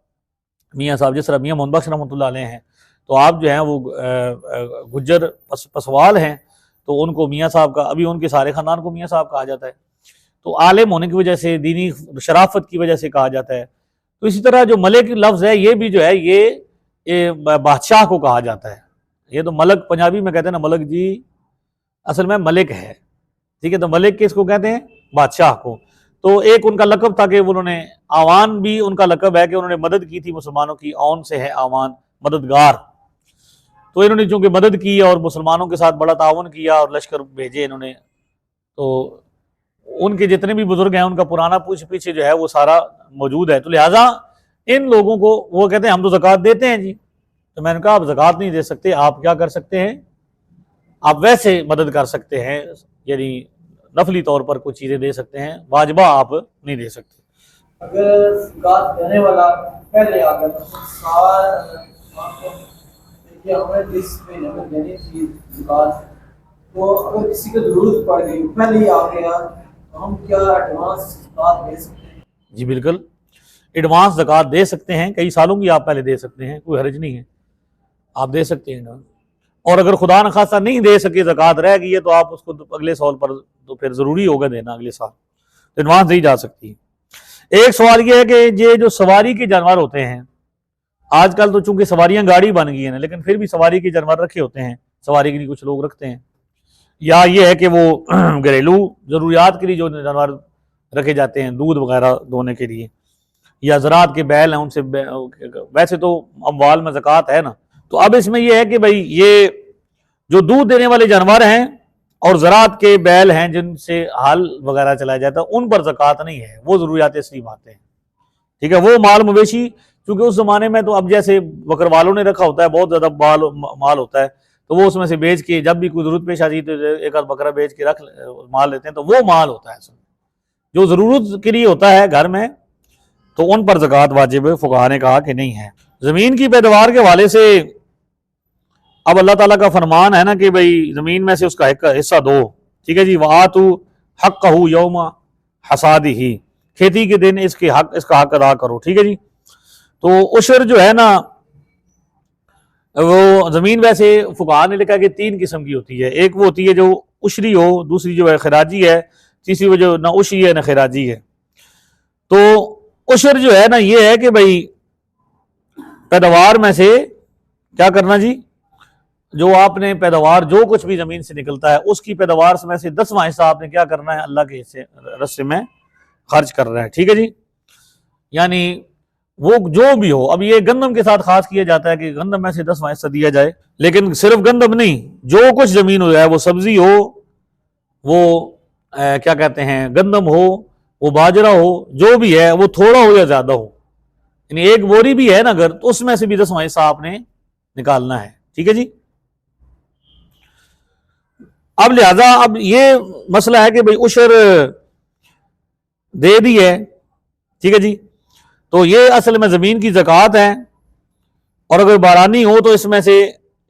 जिस तरह मियाँ मोहम्मद बख्श रहमतुल्लाह अलैह हैं, तो आप जो हैं वो गुज्जर पसवाल हैं, तो उनको मियाँ साहब का, अभी उनके सारे ख़ानदान को मियाँ साहब कहा जाता है। तो आलिम होने की वजह से, दीनी शराफत की वजह से कहा जाता है। तो इसी तरह जो मलिक लफ्ज़ है, ये भी जो है ये बादशाह को कहा जाता है। ये तो मलक पंजाबी में कहते हैं ना, मलक जी असल में मलिक है, ठीक है। तो मलिक किसको कहते हैं, बादशाह को। तो एक उनका लक़ब था कि उन्होंने, आवान भी उनका लक़ब है कि उन्होंने मदद की थी मुसलमानों की, औन से है आवान, मददगार। तो इन्होंने चूँकि मदद की और मुसलमानों के साथ बड़ा ताउन किया और लश्कर भेजे इन्होंने, तो उनके जितने भी बुजुर्ग हैं उनका पुराना पीछे जो है वो सारा मौजूद है। तो लिहाजा इन लोगों को वो कहते हैं हम तो ज़कात देते हैं जी। तो मैंने कहा आप ज़कात नहीं दे सकते, आप क्या कर सकते हैं, आप वैसे मदद कर सकते हैं, यानी नफली तौर पर कुछ चीज़ें दे सकते हैं, वाजिबा आप नहीं दे सकते। अगर ज़कात देने वाला पहले आ गया, हमें लिस्ट में हमें देनी थी ज़कात, तो अगर किसी को ज़रूरत पड़ गई पहले ही आ गया, तो हम क्या एडवांस ज़कात दे सकते हैं? जी बिल्कुल, एडवांस ज़कात दे सकते हैं, कई सालों की आप पहले दे सकते हैं, कोई हर्ज नहीं है, आप दे सकते हैं। और अगर खुदा न खासा नहीं दे सके, ज़कात रह गई है, तो आप उसको अगले साल पर, तो फिर ज़रूरी होगा देना अगले साल, तो एडवांस दी जा सकती है। एक सवाल यह है कि ये जो सवारी के जानवर होते हैं, आजकल तो चूंकि सवारियां गाड़ी बन गई हैं, लेकिन फिर भी सवारी के जानवर रखे होते हैं, सवारी के लिए कुछ लोग रखते हैं, या ये है कि वो घरेलू ज़रूरियात के लिए जो जानवर रखे जाते हैं, दूध वगैरह दोने के लिए, या ज़रात के बैल हैं उनसे, वैसे तो अमवाल में ज़कात है ना। तो अब इसमें यह है कि भाई ये जो दूध देने वाले जानवर हैं और ज़रात के बैल हैं जिनसे हाल वगैरह चलाया जाता है, उन पर ज़कात नहीं है, वो ज़रूरियात तस्लीम आते हैं, ठीक है। वो माल मवेशी, क्योंकि उस ज़माने में तो अब जैसे बकरवालों ने रखा होता है, बहुत ज़्यादा माल होता है, तो वो उसमें से बेच के, जब भी कोई ज़रूरत पेश आती है तो एक आध बकरा बेच के रख माल लेते हैं, तो वो माल होता है जो ज़रूरत के लिए होता है घर में, तो उन पर ज़कात वाजिब फुक़हा ने कहा कि नहीं है। ज़मीन की पैदावार के हवाले से अब अल्लाह ताला का फरमान है ना कि भाई ज़मीन में से उसका हिस्सा दो, ठीक है जी। वातू हक़्क़हू यौमा हसादिही, खेती के दिन इसका हक अदा करो, ठीक है जी। तो उशर जो है ना, वो ज़मीन वैसे फुक़हा ने लिखा कि 3 किस्म की होती है। एक वो होती है जो उशरी हो, दूसरी जो है खराजी है, तीसरी वो जो ना उशरी है ना खराजी है। तो उशर जो है ना, ये है कि भाई पैदावार में से क्या करना जी, जो आपने पैदावार, जो कुछ भी ज़मीन से निकलता है उसकी पैदावार में से 10वां हिस्सा आपने क्या करना है, अल्लाह के रस्ते में खर्च कर रहा है, ठीक है जी। यानी वो जो भी हो, अब ये गंदम के साथ खास किया जाता है कि गंदम में से 10वां हिस्सा दिया जाए, लेकिन सिर्फ गंदम नहीं, जो कुछ ज़मीन हो जाए, वो सब्जी हो, वो क्या कहते हैं गंदम हो, वो बाजरा हो, जो भी है, वो थोड़ा हो या ज़्यादा हो, यानी एक बोरी भी है ना अगर, तो उसमें से भी 10वां हिस्सा आपने निकालना है, ठीक है जी। अब लिहाजा अब ये मसला है कि भाई उशर दे दी है, ठीक है जी, तो ये असल में ज़मीन की ज़कात है। और अगर बारानी हो तो इसमें से,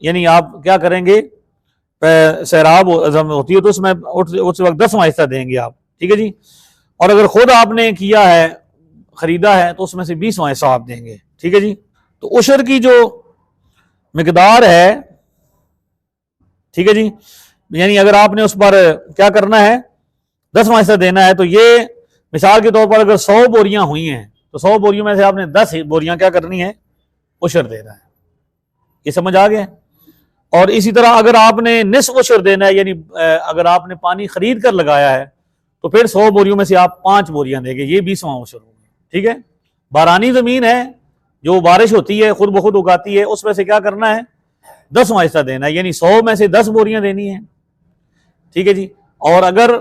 यानी आप क्या करेंगे, सैराब होती है तो उसमें उस वक्त 10वां हिस्सा देंगे आप, ठीक है जी। और अगर खुद आपने किया है, खरीदा है, तो उसमें से 20वां हिस्सा आप देंगे, ठीक है जी। तो उशर की जो मिकदार है, ठीक है जी, यानी अगर आपने उस पर क्या करना है, 10वां हिस्सा देना है, तो ये मिसाल के तौर पर अगर 100 बोरियां हुई हैं, तो 100 बोरियों में से आपने 10 बोरियां क्या करनी है, उशर देना है। ये समझ आ गया। और इसी तरह अगर आपने निस्फ उशर देना है, यानी अगर आपने पानी खरीद कर लगाया है, तो फिर 100 बोरियों में से आप 5 बोरियां देंगे, ये 20वां उशर होगा, ठीक है। बारानी ज़मीन है, जो बारिश होती है, खुद ब खुद उगाती है, उसमें से क्या करना है, 10वां हिस्सा देना है, यानी 100 में से 10 बोरियां देनी है, ठीक है जी। और अगर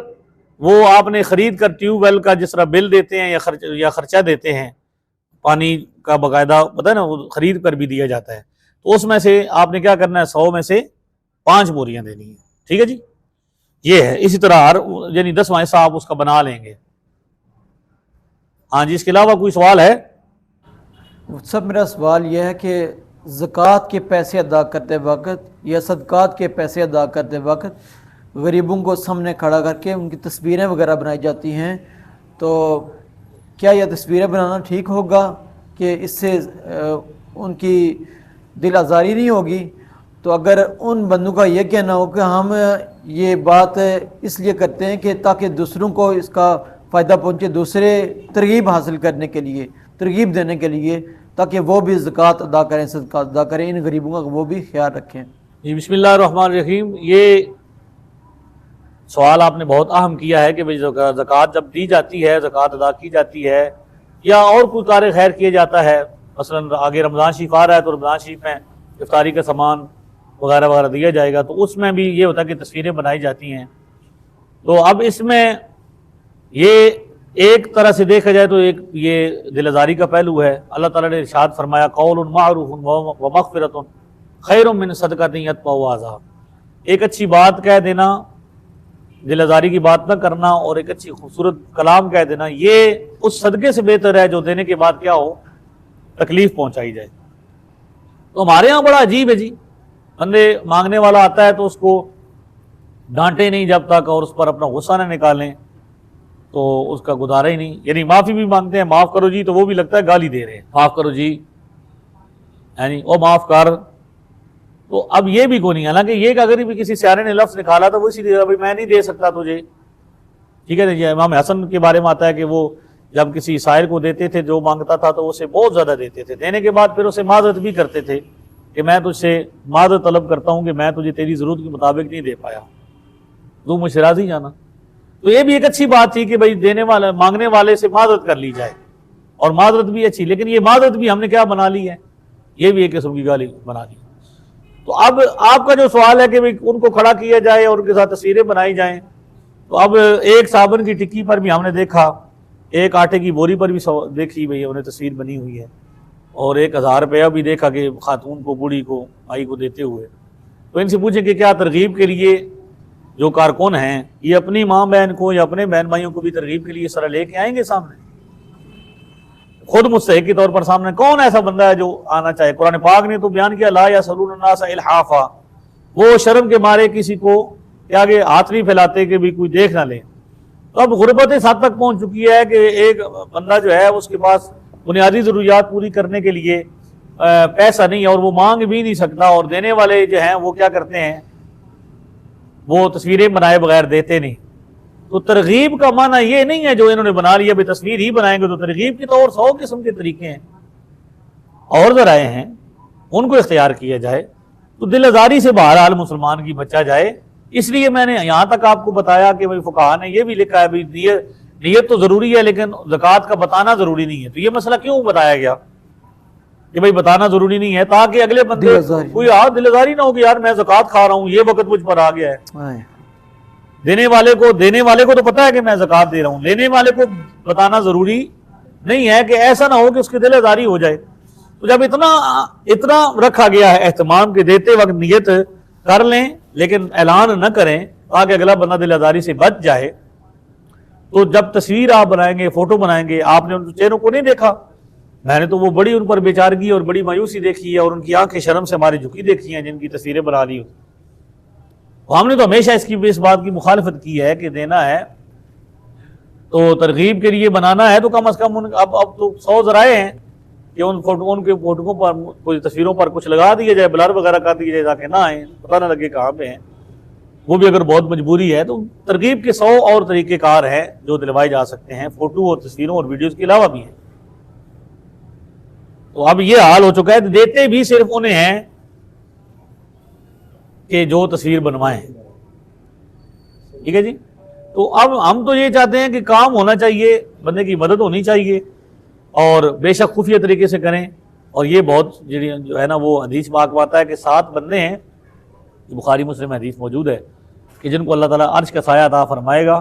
वो आपने ख़रीद कर ट्यूबवेल का जिस तरह बिल देते हैं या खर्चा देते हैं पानी का, बाकायदा पता है ना, वो ख़रीद कर भी दिया जाता है, तो उसमें से आपने क्या करना है, 100 में से 5 बोरियां देनी है। ठीक है जी, ये है। इसी तरह हर यानी 10वां हिस्सा आप उसका बना लेंगे। हाँ जी, इसके अलावा कोई सवाल है? सब मेरा सवाल यह है कि ज़कात के पैसे अदा करते वक्त या सदक़ात के पैसे अदा करते वक्त गरीबों को सामने खड़ा करके उनकी तस्वीरें वगैरह बनाई जाती हैं, तो क्या यह तस्वीरें बनाना ठीक होगा कि इससे उनकी दिल आज़ारी नहीं होगी? तो अगर उन बंदों का यह कहना हो कि हम ये बात इसलिए करते हैं कि ताकि दूसरों को इसका फ़ायदा पहुँचे, दूसरे तरगीब हासिल करने के लिए, तरगीब देने के लिए, ताकि वो भी ज़कात अदा करें, सदक़ात अदा करें, इन गरीबों का वो भी ख्याल रखें। जी, बिस्मिल्लाहिर्रहमानिर्रहीम। ये सवाल आपने बहुत अहम किया है कि भाई ज़कात जब दी जाती है, ज़कात अदा की जाती है या और कोई कार्य खैर किया जाता है, मसलन आगे रमज़ान शरीफ आ रहा है तो रमज़ान शरीफ में इफ्तारी का सामान वगैरह वगैरह दिया जाएगा, तो उसमें भी ये होता है कि तस्वीरें बनाई जाती हैं। तो अब इसमें ये एक तरह से देखा जाए तो एक ये दिलदारी का पहलू है। अल्लाह ताला ने इरशाद फरमाया, कौलुन मारूफुन व मग़फ़िरतुन खैरुम मिन सदक़तिन यतबअहु अज़ा। एक अच्छी बात कह देना, दिलदारी की बात न करना, और एक अच्छी खूबसूरत कलाम कह देना, ये उस सदक़े से बेहतर है जो देने के बाद क्या हो, तकलीफ पहुंचाई जाए। तो हमारे यहाँ बड़ा अजीब है जी, बंदे मांगने वाला आता है तो उसको डांटे नहीं जब तक और उस पर अपना गुस्सा न निकालें तो उसका गुजारा ही नहीं। यानी माफ़ी भी मांगते हैं, माफ़ करो जी, तो वो भी लगता है गाली दे रहे हैं, माफ़ करो जी, यानी ओ माफ़ कर। तो अब ये भी कोई नहीं, हालांकि ये अगर भी किसी सियारे ने लफ्ज़ निकाला तो वो इसीलिए भाई मैं नहीं दे सकता तुझे। ठीक है ना। इमाम हसन के बारे में आता है कि वो जब किसी साइल को देते थे, जो मांगता था तो उसे बहुत ज़्यादा देते थे, देने के बाद फिर उसे माजरत भी करते थे कि मैं तुझसे माजरत तलब करता हूँ कि मैं तुझे तेरी ज़रूरत के मुताबिक नहीं दे पाया, तू मुझसे राज़ी जाना। तो ये भी एक अच्छी बात थी कि भाई देने वाला, मांगने वाले से माजरत कर ली जाए, और माजरत भी अच्छी। लेकिन ये माजरत भी हमने क्या बना ली है, ये भी एक किस्म की गाली बना ली। तो अब आपका जो सवाल है कि भाई उनको खड़ा किया जाए और उनके साथ तस्वीरें बनाई जाएं, तो अब एक साबुन की टिक्की पर भी हमने देखा, एक आटे की बोरी पर भी देखी भाई उन्हें तस्वीर बनी हुई है, और 1000 रुपया भी देखा कि खातून को, बूढ़ी को, माई को देते हुए। तो इनसे पूछें कि क्या तरगीब के लिए जो कारकुन हैं ये अपनी माँ बहन को या अपने बहन भाइयों को भी तरगीब के लिए इस तरह लेके आएंगे सामने? खुद मुस्तहिक के तौर पर सामने कौन ऐसा बंदा है जो आना चाहे? कुरान पाक ने तो बयान किया, ला यसअलून नासा इल्हाफा, वो शर्म के मारे किसी को के आगे हाथ नहीं फैलाते कि भी कोई देख ना ले। तो अब गुर्बत इस हद तक पहुंच चुकी है कि एक बंदा जो है उसके पास बुनियादी ज़रूरियात पूरी करने के लिए पैसा नहीं है और वो मांग भी नहीं सकता, और देने वाले जो हैं वो क्या करते हैं, वो तस्वीरें बनाए बगैर देते नहीं। तो तरगीब का माना ये नहीं है जो इन्होंने बना लिया भाई तस्वीर ही बनाएंगे। तो तरगीब की तो और 100 किस्म के तरीके हैं और ज़राए हैं, उनको इख्तियार किया जाए। तो दिल आज़ारी से बहरहाल मुसलमान की बचा जाए। इसलिए मैंने यहाँ तक आपको बताया कि भाई फुकाहा ने यह भी लिखा है भाई नियत तो ज़रूरी है लेकिन ज़कात का बताना ज़रूरी नहीं है। तो ये मसला क्यों बताया गया कि भाई बताना ज़रूरी नहीं है, ताकि अगले बंदे कोई दिल आज़ारी ना हो कि यार मैं ज़कात खा रहा हूँ, ये वक्त मुझ पर आ गया है। देने वाले को तो पता है कि मैं ज़कात दे रहा हूँ, लेने वाले को बताना ज़रूरी नहीं है कि ऐसा ना हो कि उसकी दिल आज़ारी हो जाए। तो जब इतना रखा गया है एहतमाम के देते वक्त नियत कर लें लेकिन ऐलान न करें ताकि अगला बंदा दिल आज़ारी से बच जाए। तो जब तस्वीर आप बनाएंगे, फोटो बनाएंगे, आपने उन चेहरों को नहीं देखा, मैंने तो वो बड़ी उन पर बेचारगी और बड़ी मायूसी देखी है, और उनकी आंखें शर्म से हमारी झुकी देखी हैं जिनकी तस्वीरें बना ली। हमने तो हमेशा इस बात की मुखालफत की है कि देना है तो तरगीब के लिए बनाना है तो कम अज़ कम अब तो 100 ज़राए हैं कि उनके फोटो पर, कोई तस्वीरों पर कुछ लगा दिया जाए, ब्लर वगैरह कर दिया जाए ताकि ना आए, पता ना लगे कहाँ पे हैं। वो भी अगर बहुत मजबूरी है तो तरगीब के 100 और तरीक़ेकार हैं जो दिलवाए जा सकते हैं, फ़ोटो और तस्वीरों और वीडियोज़ के अलावा भी हैं। तो अब ये हाल हो चुका है, देते भी सिर्फ उन्हें हैं कि जो तस्वीर बनवाएं। ठीक है जी। तो अब हम तो ये चाहते हैं कि काम होना चाहिए, बंदे की मदद होनी चाहिए, और बेशक खुफिया तरीके से करें। और ये बहुत जो है ना वो हदीस पाक में आता है कि 7 बंदे हैं, बुखारी मुस्लिम हदीस मौजूद है, कि जिनको अल्लाह ताला अर्श का साया अता फरमाएगा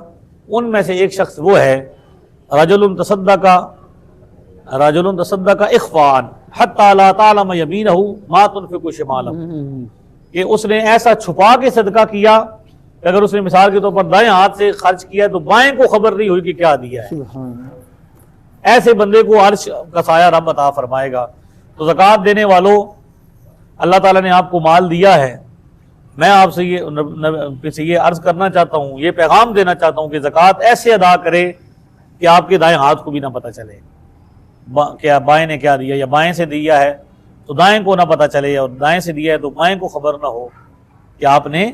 उनमें से एक शख्स वो है रजुलुन तसद्दका इख्फान हत्ता ला तालम यमीनहु मा तुनफिकु शिमालहु, कि उसने ऐसा छुपा के सदका किया कि अगर उसने मिसाल के तौर पर दाएं हाथ से खर्च किया तो बाएं को खबर नहीं हुई कि क्या दिया है। ऐसे बंदे को अर्श का साया रब अता फरमाएगा। तो ज़कात देने वालों, अल्लाह ताला ने आपको माल दिया है, मैं आपसे ये अर्ज करना चाहता हूँ, ये पैगाम देना चाहता हूँ कि ज़कात ऐसे अदा करे कि आपके दाएं हाथ को भी ना पता चले क्या बाएं ने क्या दिया, या बाएं से दिया है तो दाएं को ना पता चले, और दाएं से दिया है तो बाएं को खबर ना हो कि आपने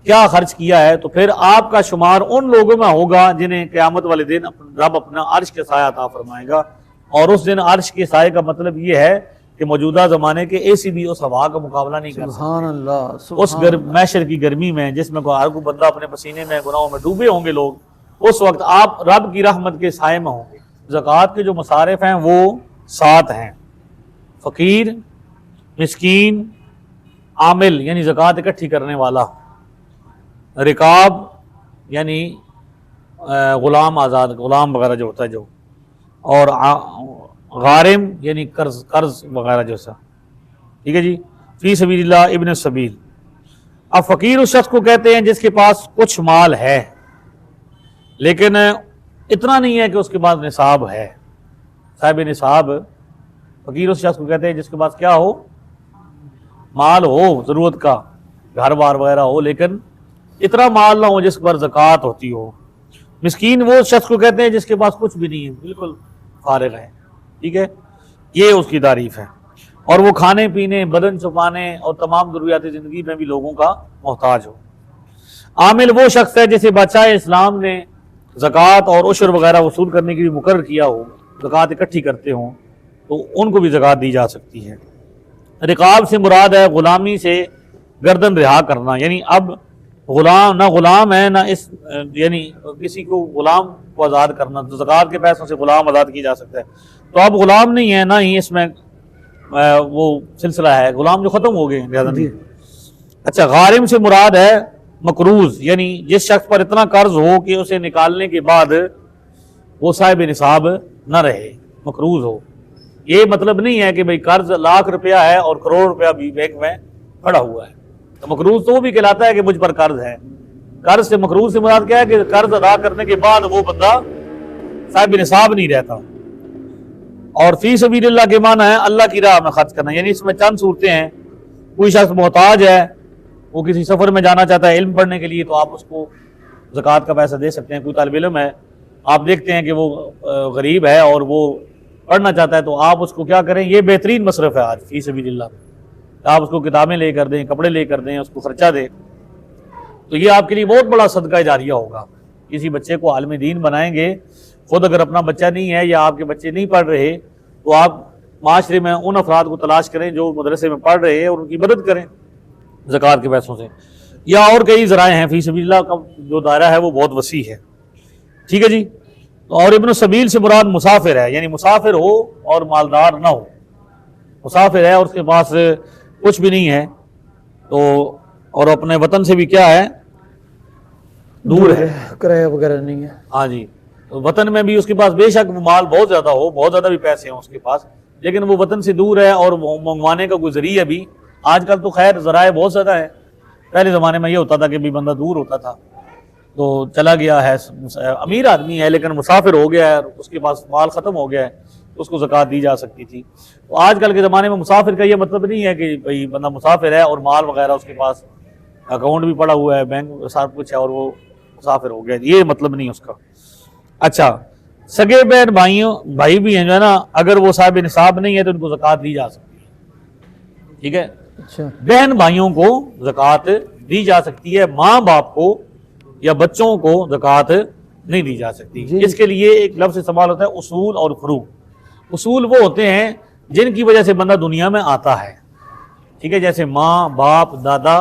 क्या खर्च किया है। तो फिर आपका शुमार उन लोगों में होगा जिन्हें क़यामत वाले दिन रब अपना अर्श के साया अता फरमाएगा। और उस दिन अर्श के साये का मतलब ये है कि मौजूदा ज़माने के एसी भी उस हवा का मुकाबला नहीं कर सकते। उस मैशर की गर्मी में जिसमें हर कोई बंदा अपने पसीने में गुनाहों में डूबे होंगे लोग, उस वक्त आप रब की रहमत के साये में होंगे। ज़कात के जो मसारिफ हैं वो 7 हैं। फ़कीर, मिस्कीन, आमिल यानी ज़कात इकट्ठी करने वाला, रिकाब यानी ग़ुलाम आज़ाद, ग़ुलाम वगैरह जो होता है जो, और गारिम यानी कर्ज वगैरह जैसा, ठीक है जी। फी सबीलिल्लाह इब्न सबील। अब फ़कीर उस शख्स को कहते हैं जिसके पास कुछ माल है लेकिन इतना नहीं है कि उसके पास निसाब है, साहिब निसाब। फ़कीर उस शख्स को कहते हैं जिसके पास क्या हो, माल हो ज़रूरत का, घर बार वगैरह हो, लेकिन इतना माल ना हो जिस पर ज़कात होती हो। मिस्कीन वो शख्स को कहते हैं जिसके पास कुछ भी नहीं है, बिल्कुल फारिग है, ठीक है, ये उसकी तारीफ है। और वो खाने पीने, बदन छुपाने और तमाम ज़रूरियात ज़िंदगी में भी लोगों का मोहताज हो। आमिल वो शख्स है जिसे बादशाह इस्लाम ने ज़कात और उशर वगैरह वसूल करने के लिए मुकर्रर किया हो, ज़कात इकट्ठी करते हों, तो उनको भी ज़कात दी जा सकती है। रिकाब से मुराद है ग़ुलामी से गर्दन रिहा करना, यानी अब गुलाम ना गुलाम है ना इस, यानी किसी को गुलाम को आज़ाद करना, तो ज़कात के पैसों से गुलाम आज़ाद किया जा सकता है। तो अब गुलाम नहीं है, ना ही इसमें वो सिलसिला है, गुलाम जो ख़त्म हो गए ज़्यादा नहीं। अच्छा, गारिम से मुराद है मकरूज, यानी जिस शख्स पर इतना कर्ज हो कि उसे निकालने के बाद वो साहिब निसाब न रहे, मकरूज हो। ये मतलब नहीं है कि भाई कर्ज लाख रुपया है और करोड़ रुपया भी बैंक में पड़ा हुआ है, तो मकरूज तो वो भी कहलाता है कि मुझ पर कर्ज है। कर्ज से, मकरूज से मुराद क्या है कि कर्ज अदा करने के बाद वो बंदा साहिब निसाब नहीं रहता। और फी सबीलिल्लाह के माना है अल्लाह की राह में खर्च करना, यानी इसमें चंद सूरतें हैं। कोई शख्स मोहताज है, वो किसी सफ़र में जाना चाहता है इल्म पढ़ने के लिए, तो आप उसको ज़कात का पैसा दे सकते हैं। कोई तालिब इल्म है, आप देखते हैं कि वो गरीब है और वो पढ़ना चाहता है, तो आप उसको क्या करें, ये बेहतरीन मसरफ़ है आज फी सबीलिल्लाह। आप उसको किताबें ले कर दें, कपड़े ले कर दें, उसको खर्चा दें, तो ये आपके लिए बहुत बड़ा सदका जारिया होगा। किसी बच्चे को आलिम दीन बनाएंगे, खुद अगर अपना बच्चा नहीं है या आपके बच्चे नहीं पढ़ रहे, तो आप माशरे में उन अफराद को तलाश करें जो मदरसे में पढ़ रहे हैं और उनकी मदद करें ज़कात के पैसों से। या और कई ज़राए हैं, फी सबीलिल्लाह का जो दायरा है वो बहुत वसी है, ठीक है जी। और इब्न सबील से मुराद मुसाफिर है, यानी मुसाफिर हो और मालदार ना हो, मुसाफिर है और उसके पास कुछ भी नहीं है, तो और अपने वतन से भी क्या है, दूर है, किराया वगैरह नहीं है। हाँ जी, तो वतन में भी उसके पास बेशक माल बहुत ज़्यादा हो, बहुत ज़्यादा भी पैसे हों उसके पास, लेकिन वो वतन से दूर है और मंगवाने का कोई ज़रिया भी, आजकल तो खैर ज़राए बहुत ज़्यादा है। पहले ज़माने में ये होता था कि भी बंदा दूर होता था तो चला गया है, अमीर आदमी है लेकिन मुसाफिर हो गया है, उसके पास माल ख़त्म हो गया है, तो उसको ज़कात दी जा सकती थी। तो आजकल के ज़माने में मुसाफिर का ये मतलब नहीं है कि भाई बंदा मुसाफिर है और माल वगैरह उसके पास अकाउंट भी पड़ा हुआ है, बैंक सब कुछ है और वो मुसाफिर हो गया, ये मतलब नहीं उसका। अच्छा, सगे बहन भाई भी हैं जो है ना, अगर वो साहिब निसाब नहीं है तो उनको ज़कात दी जा सकती है, ठीक है। अच्छा, बहन भाइयों को ज़कात दी जा सकती है, माँ बाप को या बच्चों को ज़कात नहीं दी जा सकती। इसके लिए एक लफ्ज़ इस्तेमाल होता है उसूल और फरूक। उसूल वो होते हैं जिनकी वजह से बंदा दुनिया में आता है, ठीक है, जैसे माँ बाप, दादा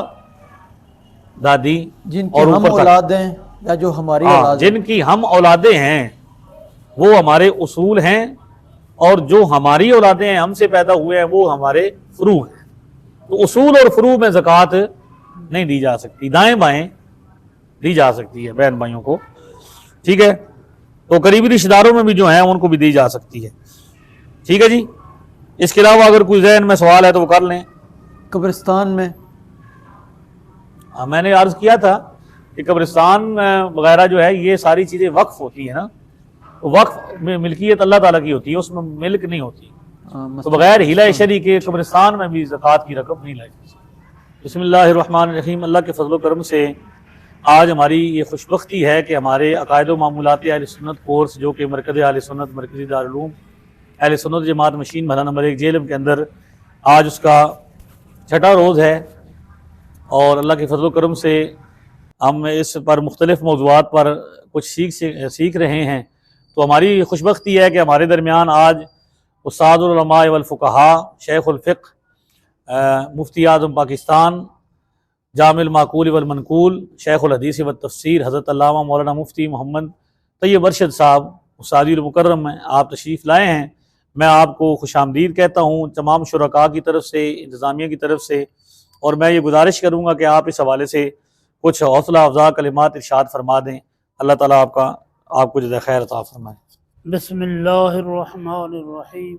दादी, जिनकी हम औलादें या जो हमारी औलाद, जिनकी हम औलादें हैं वो हमारे उसूल हैं, और जो हमारी औलादें हैं, हमसे पैदा हुए हैं, वो हमारे फरू हैं। तो उसूल और फरू में ज़कात नहीं दी जा सकती, दाएं बाएं दी जा सकती है बहन भाइयों को। ठीक है, तो करीबी रिश्तेदारों में भी जो है उनको भी दी जा सकती है। ठीक है जी, इसके अलावा अगर कोई जहन में सवाल है तो वो कर लें। कब्रिस्तान में मैंने अर्ज किया था कि कब्रिस्तान वगैरह जो है ये सारी चीज़ें वक्फ होती है ना, तो वक्फ में मिल्कियत अल्लाह ताला की होती है, उसमें मिल्क नहीं होती। तो बगैर हिला शरी के कब्रिस्तान में भी ज़कात की रकम नहीं लाई जा सकती। बिस्मिल्लाहिर्रहमानिर्रहीम। अल्लाह के फजल करम से आज हमारी ये खुशबख्ती है कि हमारे अकायद व मामूलात अहले सुन्नत कोर्स, जो कि मरकज़ अहले सुन्नत मरकज़ी दारुल उलूम अहले सुन्नत जमात मशीन महला नंबर 1 जेलम के अंदर आज उसका छठा रोज़ है, और अल्लाह के फजल करम से हम इस पर मुख्तलिफ़ मौज़ूआत पर कुछ सीख रहे हैं। तो हमारी खुशबख्ती है कि हमारे दरमियान आज उस्तादुल उलमा वल फ़ुक़हा शेखुल फ़िक़्ह मुफ्ती आज़म पाकिस्तान जामिल माकूल वल मनकूल शेखुल हदीस व तफ़सीर हज़रत अल्लामा मौलाना मुफ्ती मोहम्मद तैयब अरशद साहब उस्तादुल मुकर्रम में आप तशरीफ़ लाए हैं। मैं आपको खुशामदीद कहता हूँ तमाम शुरका की तरफ से, इंतज़ामिया की तरफ से, और मैं ये गुजारिश करूँगा कि आप इस हवाले से कुछ हौसला अफ़ज़ा कलिमात इरशाद फरमा दें। अल्लाह ताला आपको जज़ा खैर अता फरमाए। बिस्मिल्लाहिर्रहमानिर्रहीम।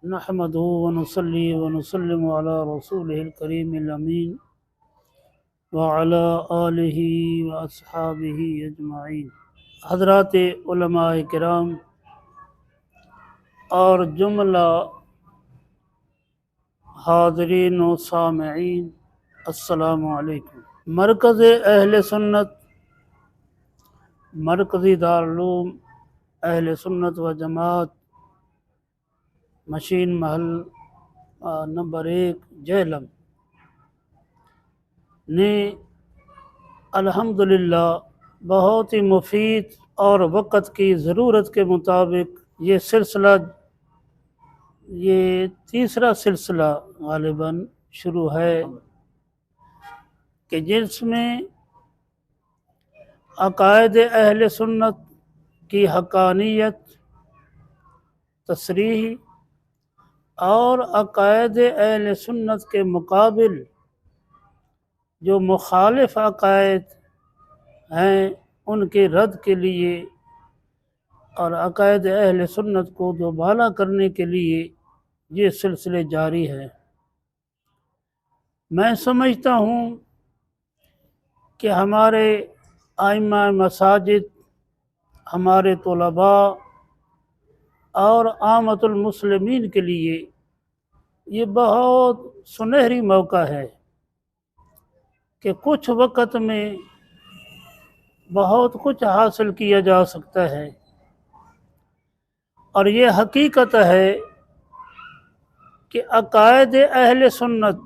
नहमदुहु व नुसल्ली व नुसल्लिमु अला रसूलिहिल करीमिल अमीन व अला आलिहि व अस्हाबिहि अजमाइन। हज़रात उलमाए किराम और जुमला हाज़रीन व सामिईन, अस्सलामु अलैकुम। मरकज़ अहले सुन्नत मरकज़ी दारुल उलूम अहले सुन्नत व जमात मशीन महल नंबर 1 जेहलम ने अल्हम्दुलिल्लाह बहुत ही मुफीद और वक़्त की ज़रूरत के मुताबिक ये सिलसिला, ये तीसरा सिलसिला गालिबन शुरू है कि जिसमें अकायद अहले सुन्नत की हक़ानियत, तसरीह और अकायद अहले सुन्नत के मुकाबिल जो मुखालिफ अकायद हैं उनके रद्द के लिए और अकायद अहले सुन्नत को दोबाला करने के लिए ये सिलसिले जारी है। मैं समझता हूँ कि हमारे आइम्मा मसाजिद, हमारे तलबा और आमतुल मुस्लिमीन के लिए ये बहुत सुनहरी मौका है कि कुछ वक़्त में बहुत कुछ हासिल किया जा सकता है। और ये हकीकत है कि अकायद अहले सुन्नत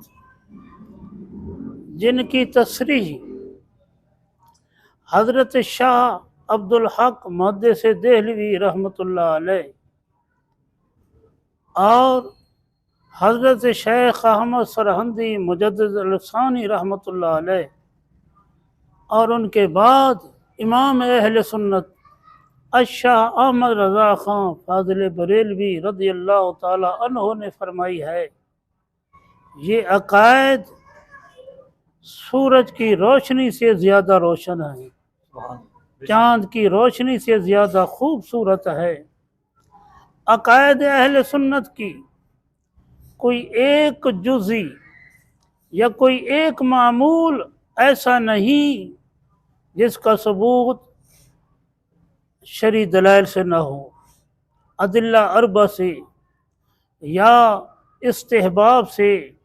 जिनकी तसरीह हज़रत शाह अब्दुल हक मुहद्दिस देहलवी रहमतुल्लाह अलैह और हज़रत शेख अहमद सरहंदी मुजद्दिद अलसानी रहमतुल्लाह अलैह और उनके बाद इमाम अहले सुन्नत अशाह अहमद रज़ा ख़ान फ़ाज़िल बरेलवी रज़ियल्लाहु ताला अन्हु ने फरमाई है, ये अकायद सूरज की रोशनी से ज़्यादा रोशन है, चाँद की रोशनी से ज़्यादा खूबसूरत है। अकायद अहले सुन्नत की कोई एक जुज़ी या कोई एक मामूल ऐसा नहीं जिसका सबूत शरई दलाइल से न हो, अदिल्ला अरबा से या इस्तेहबाब से।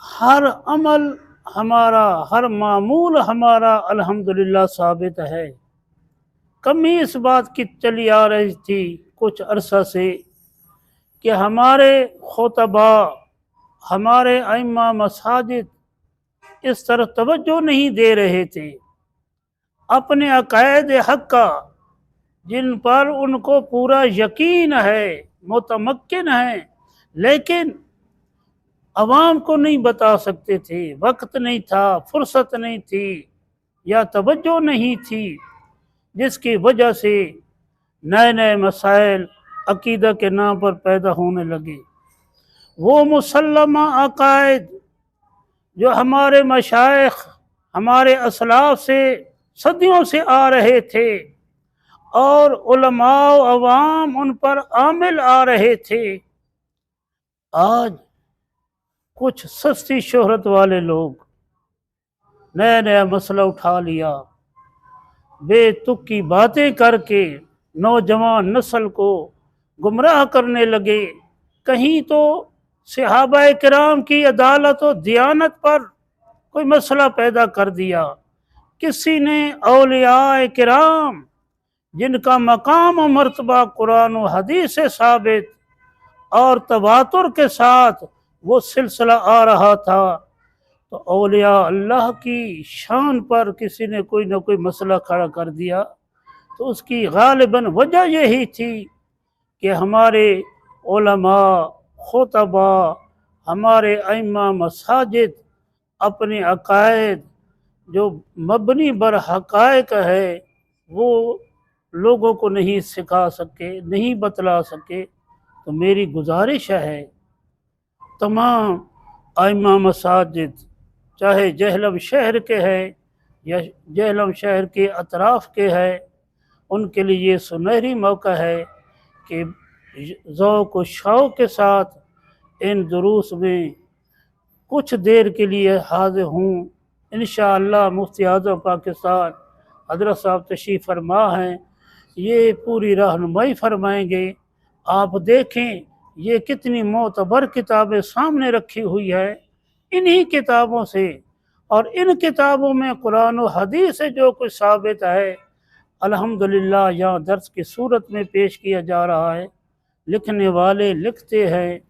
हर अमल हमारा, हर मामूल हमारा अल्हम्दुलिल्लाह साबित है। कमी इस बात की चली आ रही थी कुछ अरसा से कि हमारे खुतबा, हमारे आइम्मा मसाजिद इस तरफ तवज्जो नहीं दे रहे थे। अपने अकायद हक़ का जिन पर उनको पूरा यकीन है, मुतमक्किन है, लेकिन अवाम को नहीं बता सकते थे, वक्त नहीं था, फुर्सत नहीं थी या तवज्जो नहीं थी, जिसकी वजह से नए नए मसाइल अकीदा के नाम पर पैदा होने लगे। वो मुसल्लमा अकायद जो हमारे मशाइख, हमारे असलाफ से सदियों से आ रहे थे और उलमा अवाम उन पर आमिल आ रहे थे। आज कुछ सस्ती शोहरत वाले लोग नया नया मसला उठा लिया, बेतुकी बातें करके नौजवान नस्ल को गुमराह करने लगे। कहीं तो सहाबा किराम की अदालत और दियानत पर कोई मसला पैदा कर दिया, किसी ने औलिया किराम जिनका मकाम और मर्तबा कुरान और हदीस से साबित और तवातुर के साथ वो सिलसिला आ रहा था, तो औलिया अल्लाह की शान पर किसी ने कोई ना कोई मसला खड़ा कर दिया। तो उसकी गालिबन वजह यही थी कि हमारे उलमा, खुतबा, हमारे अइम्मा मसाजिद अपने अकायद जो मबनी बर हक़ाइक़ है वो लोगों को नहीं सिखा सके, नहीं बतला सके। तो मेरी गुजारिश है तमाम अइम्मा मसाजिद, चाहे जहलम शहर के हैं या जहलम शहर के अतराफ़ के हैं, उनके लिए ये सुनहरी मौका है कि ज़ौक़ व शौक़ के साथ इन दुरूस में कुछ देर के लिए हाज़िर हूँ। इंशाअल्लाह मुफ्ती आज़म पाकिस्तान हज़रत साहब तशरीफ़ फरमा हैं, ये पूरी रहनुमाई फरमाएंगे। आप देखें ये कितनी मोतबर किताबें सामने रखी हुई है। इन्हीं किताबों से और इन किताबों में कुरान और हदीस से जो कुछ साबित है अल्हम्दुलिल्लाह यहाँ दर्स की सूरत में पेश किया जा रहा है। लिखने वाले लिखते हैं,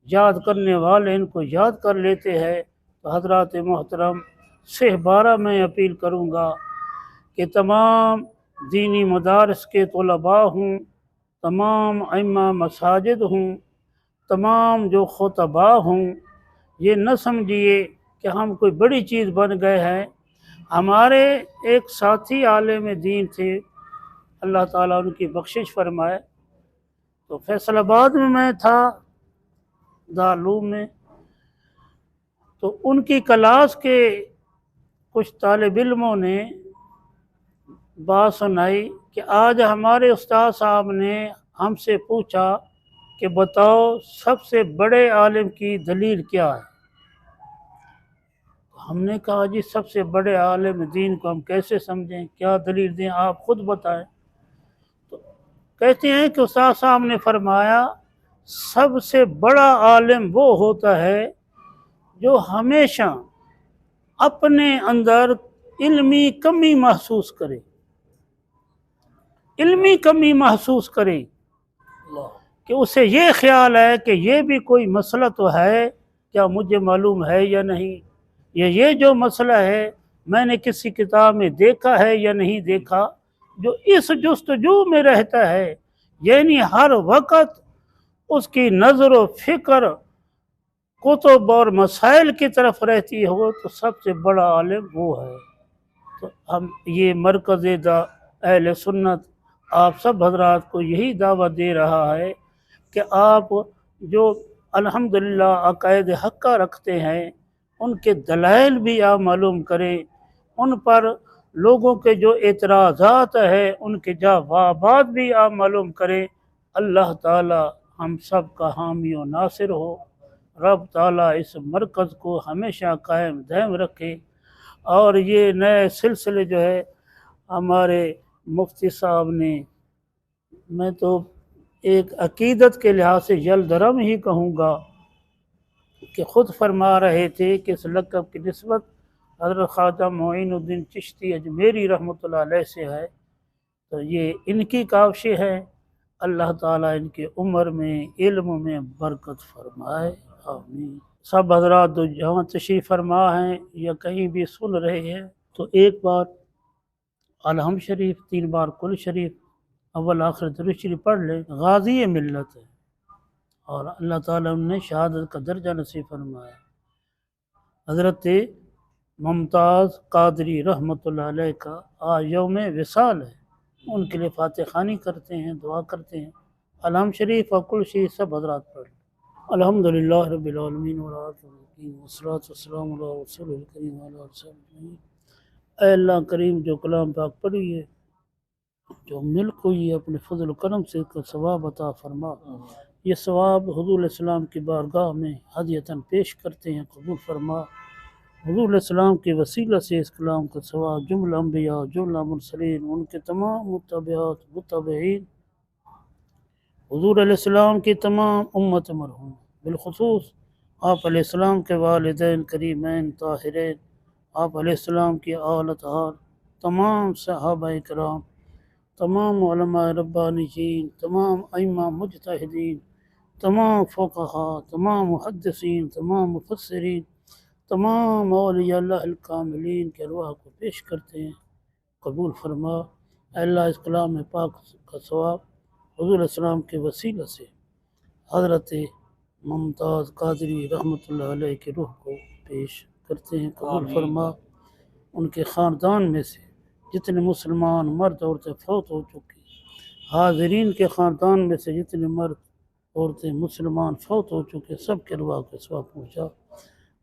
याद करने वाले इनको याद कर लेते हैं। तो हज़रात मोहतरम सहबारा मैं अपील करूँगा कि तमाम दीनी मदारस के तलबा हूँ, तमाम अइम्मा मसाजिद हूँ, तमाम जो खुतबा हूँ, ये न समझिए कि हम कोई बड़ी चीज़ बन गए हैं। हमारे एक साथी आलिम दीन थे, अल्लाह ताला उनकी बख्शिश फरमाए। तो फैसलाबाद में मैं था दारूम में, तो उनकी क्लास के कुछ तालिब इल्मों ने बात सुनाई कि आज हमारे उस्ताद साहब ने हमसे पूछा कि बताओ सबसे बड़े आलिम की दलील क्या है। हमने कहा जी सबसे बड़े आलिम दीन को हम कैसे समझें, क्या दलील दें, आप खुद बताएं। तो कहते हैं कि उस्ताद साहब ने फरमाया सबसे बड़ा आलिम वो होता है जो हमेशा अपने अंदर इल्मी कमी महसूस करे, इल्मी कमी महसूस करे कि उसे ये ख्याल है कि ये भी कोई मसला तो है, क्या मुझे मालूम है या नहीं, ये जो मसला है मैंने किसी किताब में देखा है या नहीं देखा। जो इस जुस्तजू में रहता है, यानी हर वक़्त उसकी नज़र व फ़िक्र कुतुब और मसाइल की तरफ रहती हो, तो सबसे बड़ा आलिम वो है। तो हम ये मरकज़ अहले सुन्नत आप सब हजरात को यही दावत दे रहा है कि आप जो अल्हम्दुलिल्लाह अक़ायद हक़्क़ा रखते हैं उनके दलाइल भी आप मालूम करें, उन पर लोगों के जो एतराज़ात है उनके जवाबात भी आप मालूम करें। अल्लाह ताला हम सब का हामी व नासिर हो। रब ताला इस मरकज़ को हमेशा कायम दायम रखे। और ये नए सिलसिले जो है हमारे मुफ्ती साहब ने, मैं तो एक अकीदत के लिहाज से जलदरम ही कहूँगा कि ख़ुद फरमा रहे थे कि इस लक़ब की निस्बत हज़रत ख़वाजा मोइनुद्दीन चिश्ती अजमेरी रहमतुल्लाह अलैह से है। तो ये इनकी काविशें हैं। अल्लाह ताला इनके उम्र में इल्म में बरकत फरमाए, आमीन। सब हज़रात जो जहाँ तशरीफ़ फरमा हैं या कहीं भी सुन रहे हैं, तो एक बार अलहम शरीफ, 3 बार कुल शरीफ, अव्वल आखिर दुरूद शरीफ पढ़ लें। गाज़ी मिल्लत है और अल्लाह ताला उन्हें शहादत का दर्जा नसीब फरमाया। हज़रत मुमताज़ कादरी रहमतुल्लाह अलैह का आज यौम विसाल है, उनके लिए फातिहा ख़ानी करते हैं, दुआ करते हैं। अलहम शरीफ और कुल शरीफ सब हज़रात पढ़ लें। अल्हम्दुलिल्लाह रब्बिल आलमीन वस्सलातु वस्सलामु अला रसूलिल करीम व अला आलिहि ऐ अल्लाह करीम जो कलाम पाक पढ़ी है, जो मिल्क हुई है, अपने फजल करम से इसका सवाब अता फरमा। ये सवाब हुजूर इस्लाम की बारगाह में हदियतन पेश करते हैं, कबूल फरमा। हुजूर इस्लाम के वसीला से इस कलाम का सवाब जुमला अंबिया, जुमला मुरसलीन, उनके तमाम मुत्तबिआत मुत्तबईन, हुजूर अलैहिस्सलाम की तमाम उम्मत मरहूम, बिलखुसूस आप अलैहिस्सलाम के वालिदैन करीमैन ताहिरैन, आप अलैहिस्सलाम की आल अतहार, तमाम सहाबा इकराम, तमाम उलमा रब्बानीयीन, तमाम अइम्मा मुज्तहिदीन, तमाम फ़ुक़हा, तमाम मुहद्दिसीन, तमाम मुफस्सिरीन, तमाम औलिया अल्लाह अल कामिलीन के अरवाह को पेश करते हैं, कबूल फरमा। अल्लाह इस कलाम में पाक का सवाब हुज़ूर इस्लाम के वसीला से हज़रत मुमताज़ कादरी रहमतुल्लाह अलैह की रूह को पेश करते हैं, कबूल फरमा। उनके ख़ानदान में से जितने मुसलमान मर्द औरतें फौत हो चुकी, हाज़रीन के ख़ानदान में से जितने मर्द औरतें मुसलमान फौत हो चुके, सब के अरवाह को सवाब पहुँचा।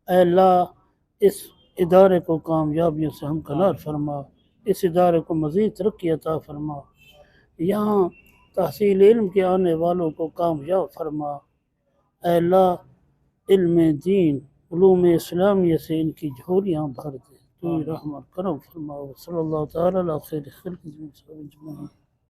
ऐ अल्लाह इस इदारे को कामयाबियों से हमकनार फरमा, इस इदारे को मज़ीद तरक्की अता फरमा, यहाँ तहसील इल्म के आने वालों को कामयाब फरमा। ऐ अल्लाह इल्म दीन उलूम इस्लामिया से इनकी झोलियाँ भर दे, तू रहमत करम फरमा। सल्लल्लाहु तआला अला खैर खल्क़िही।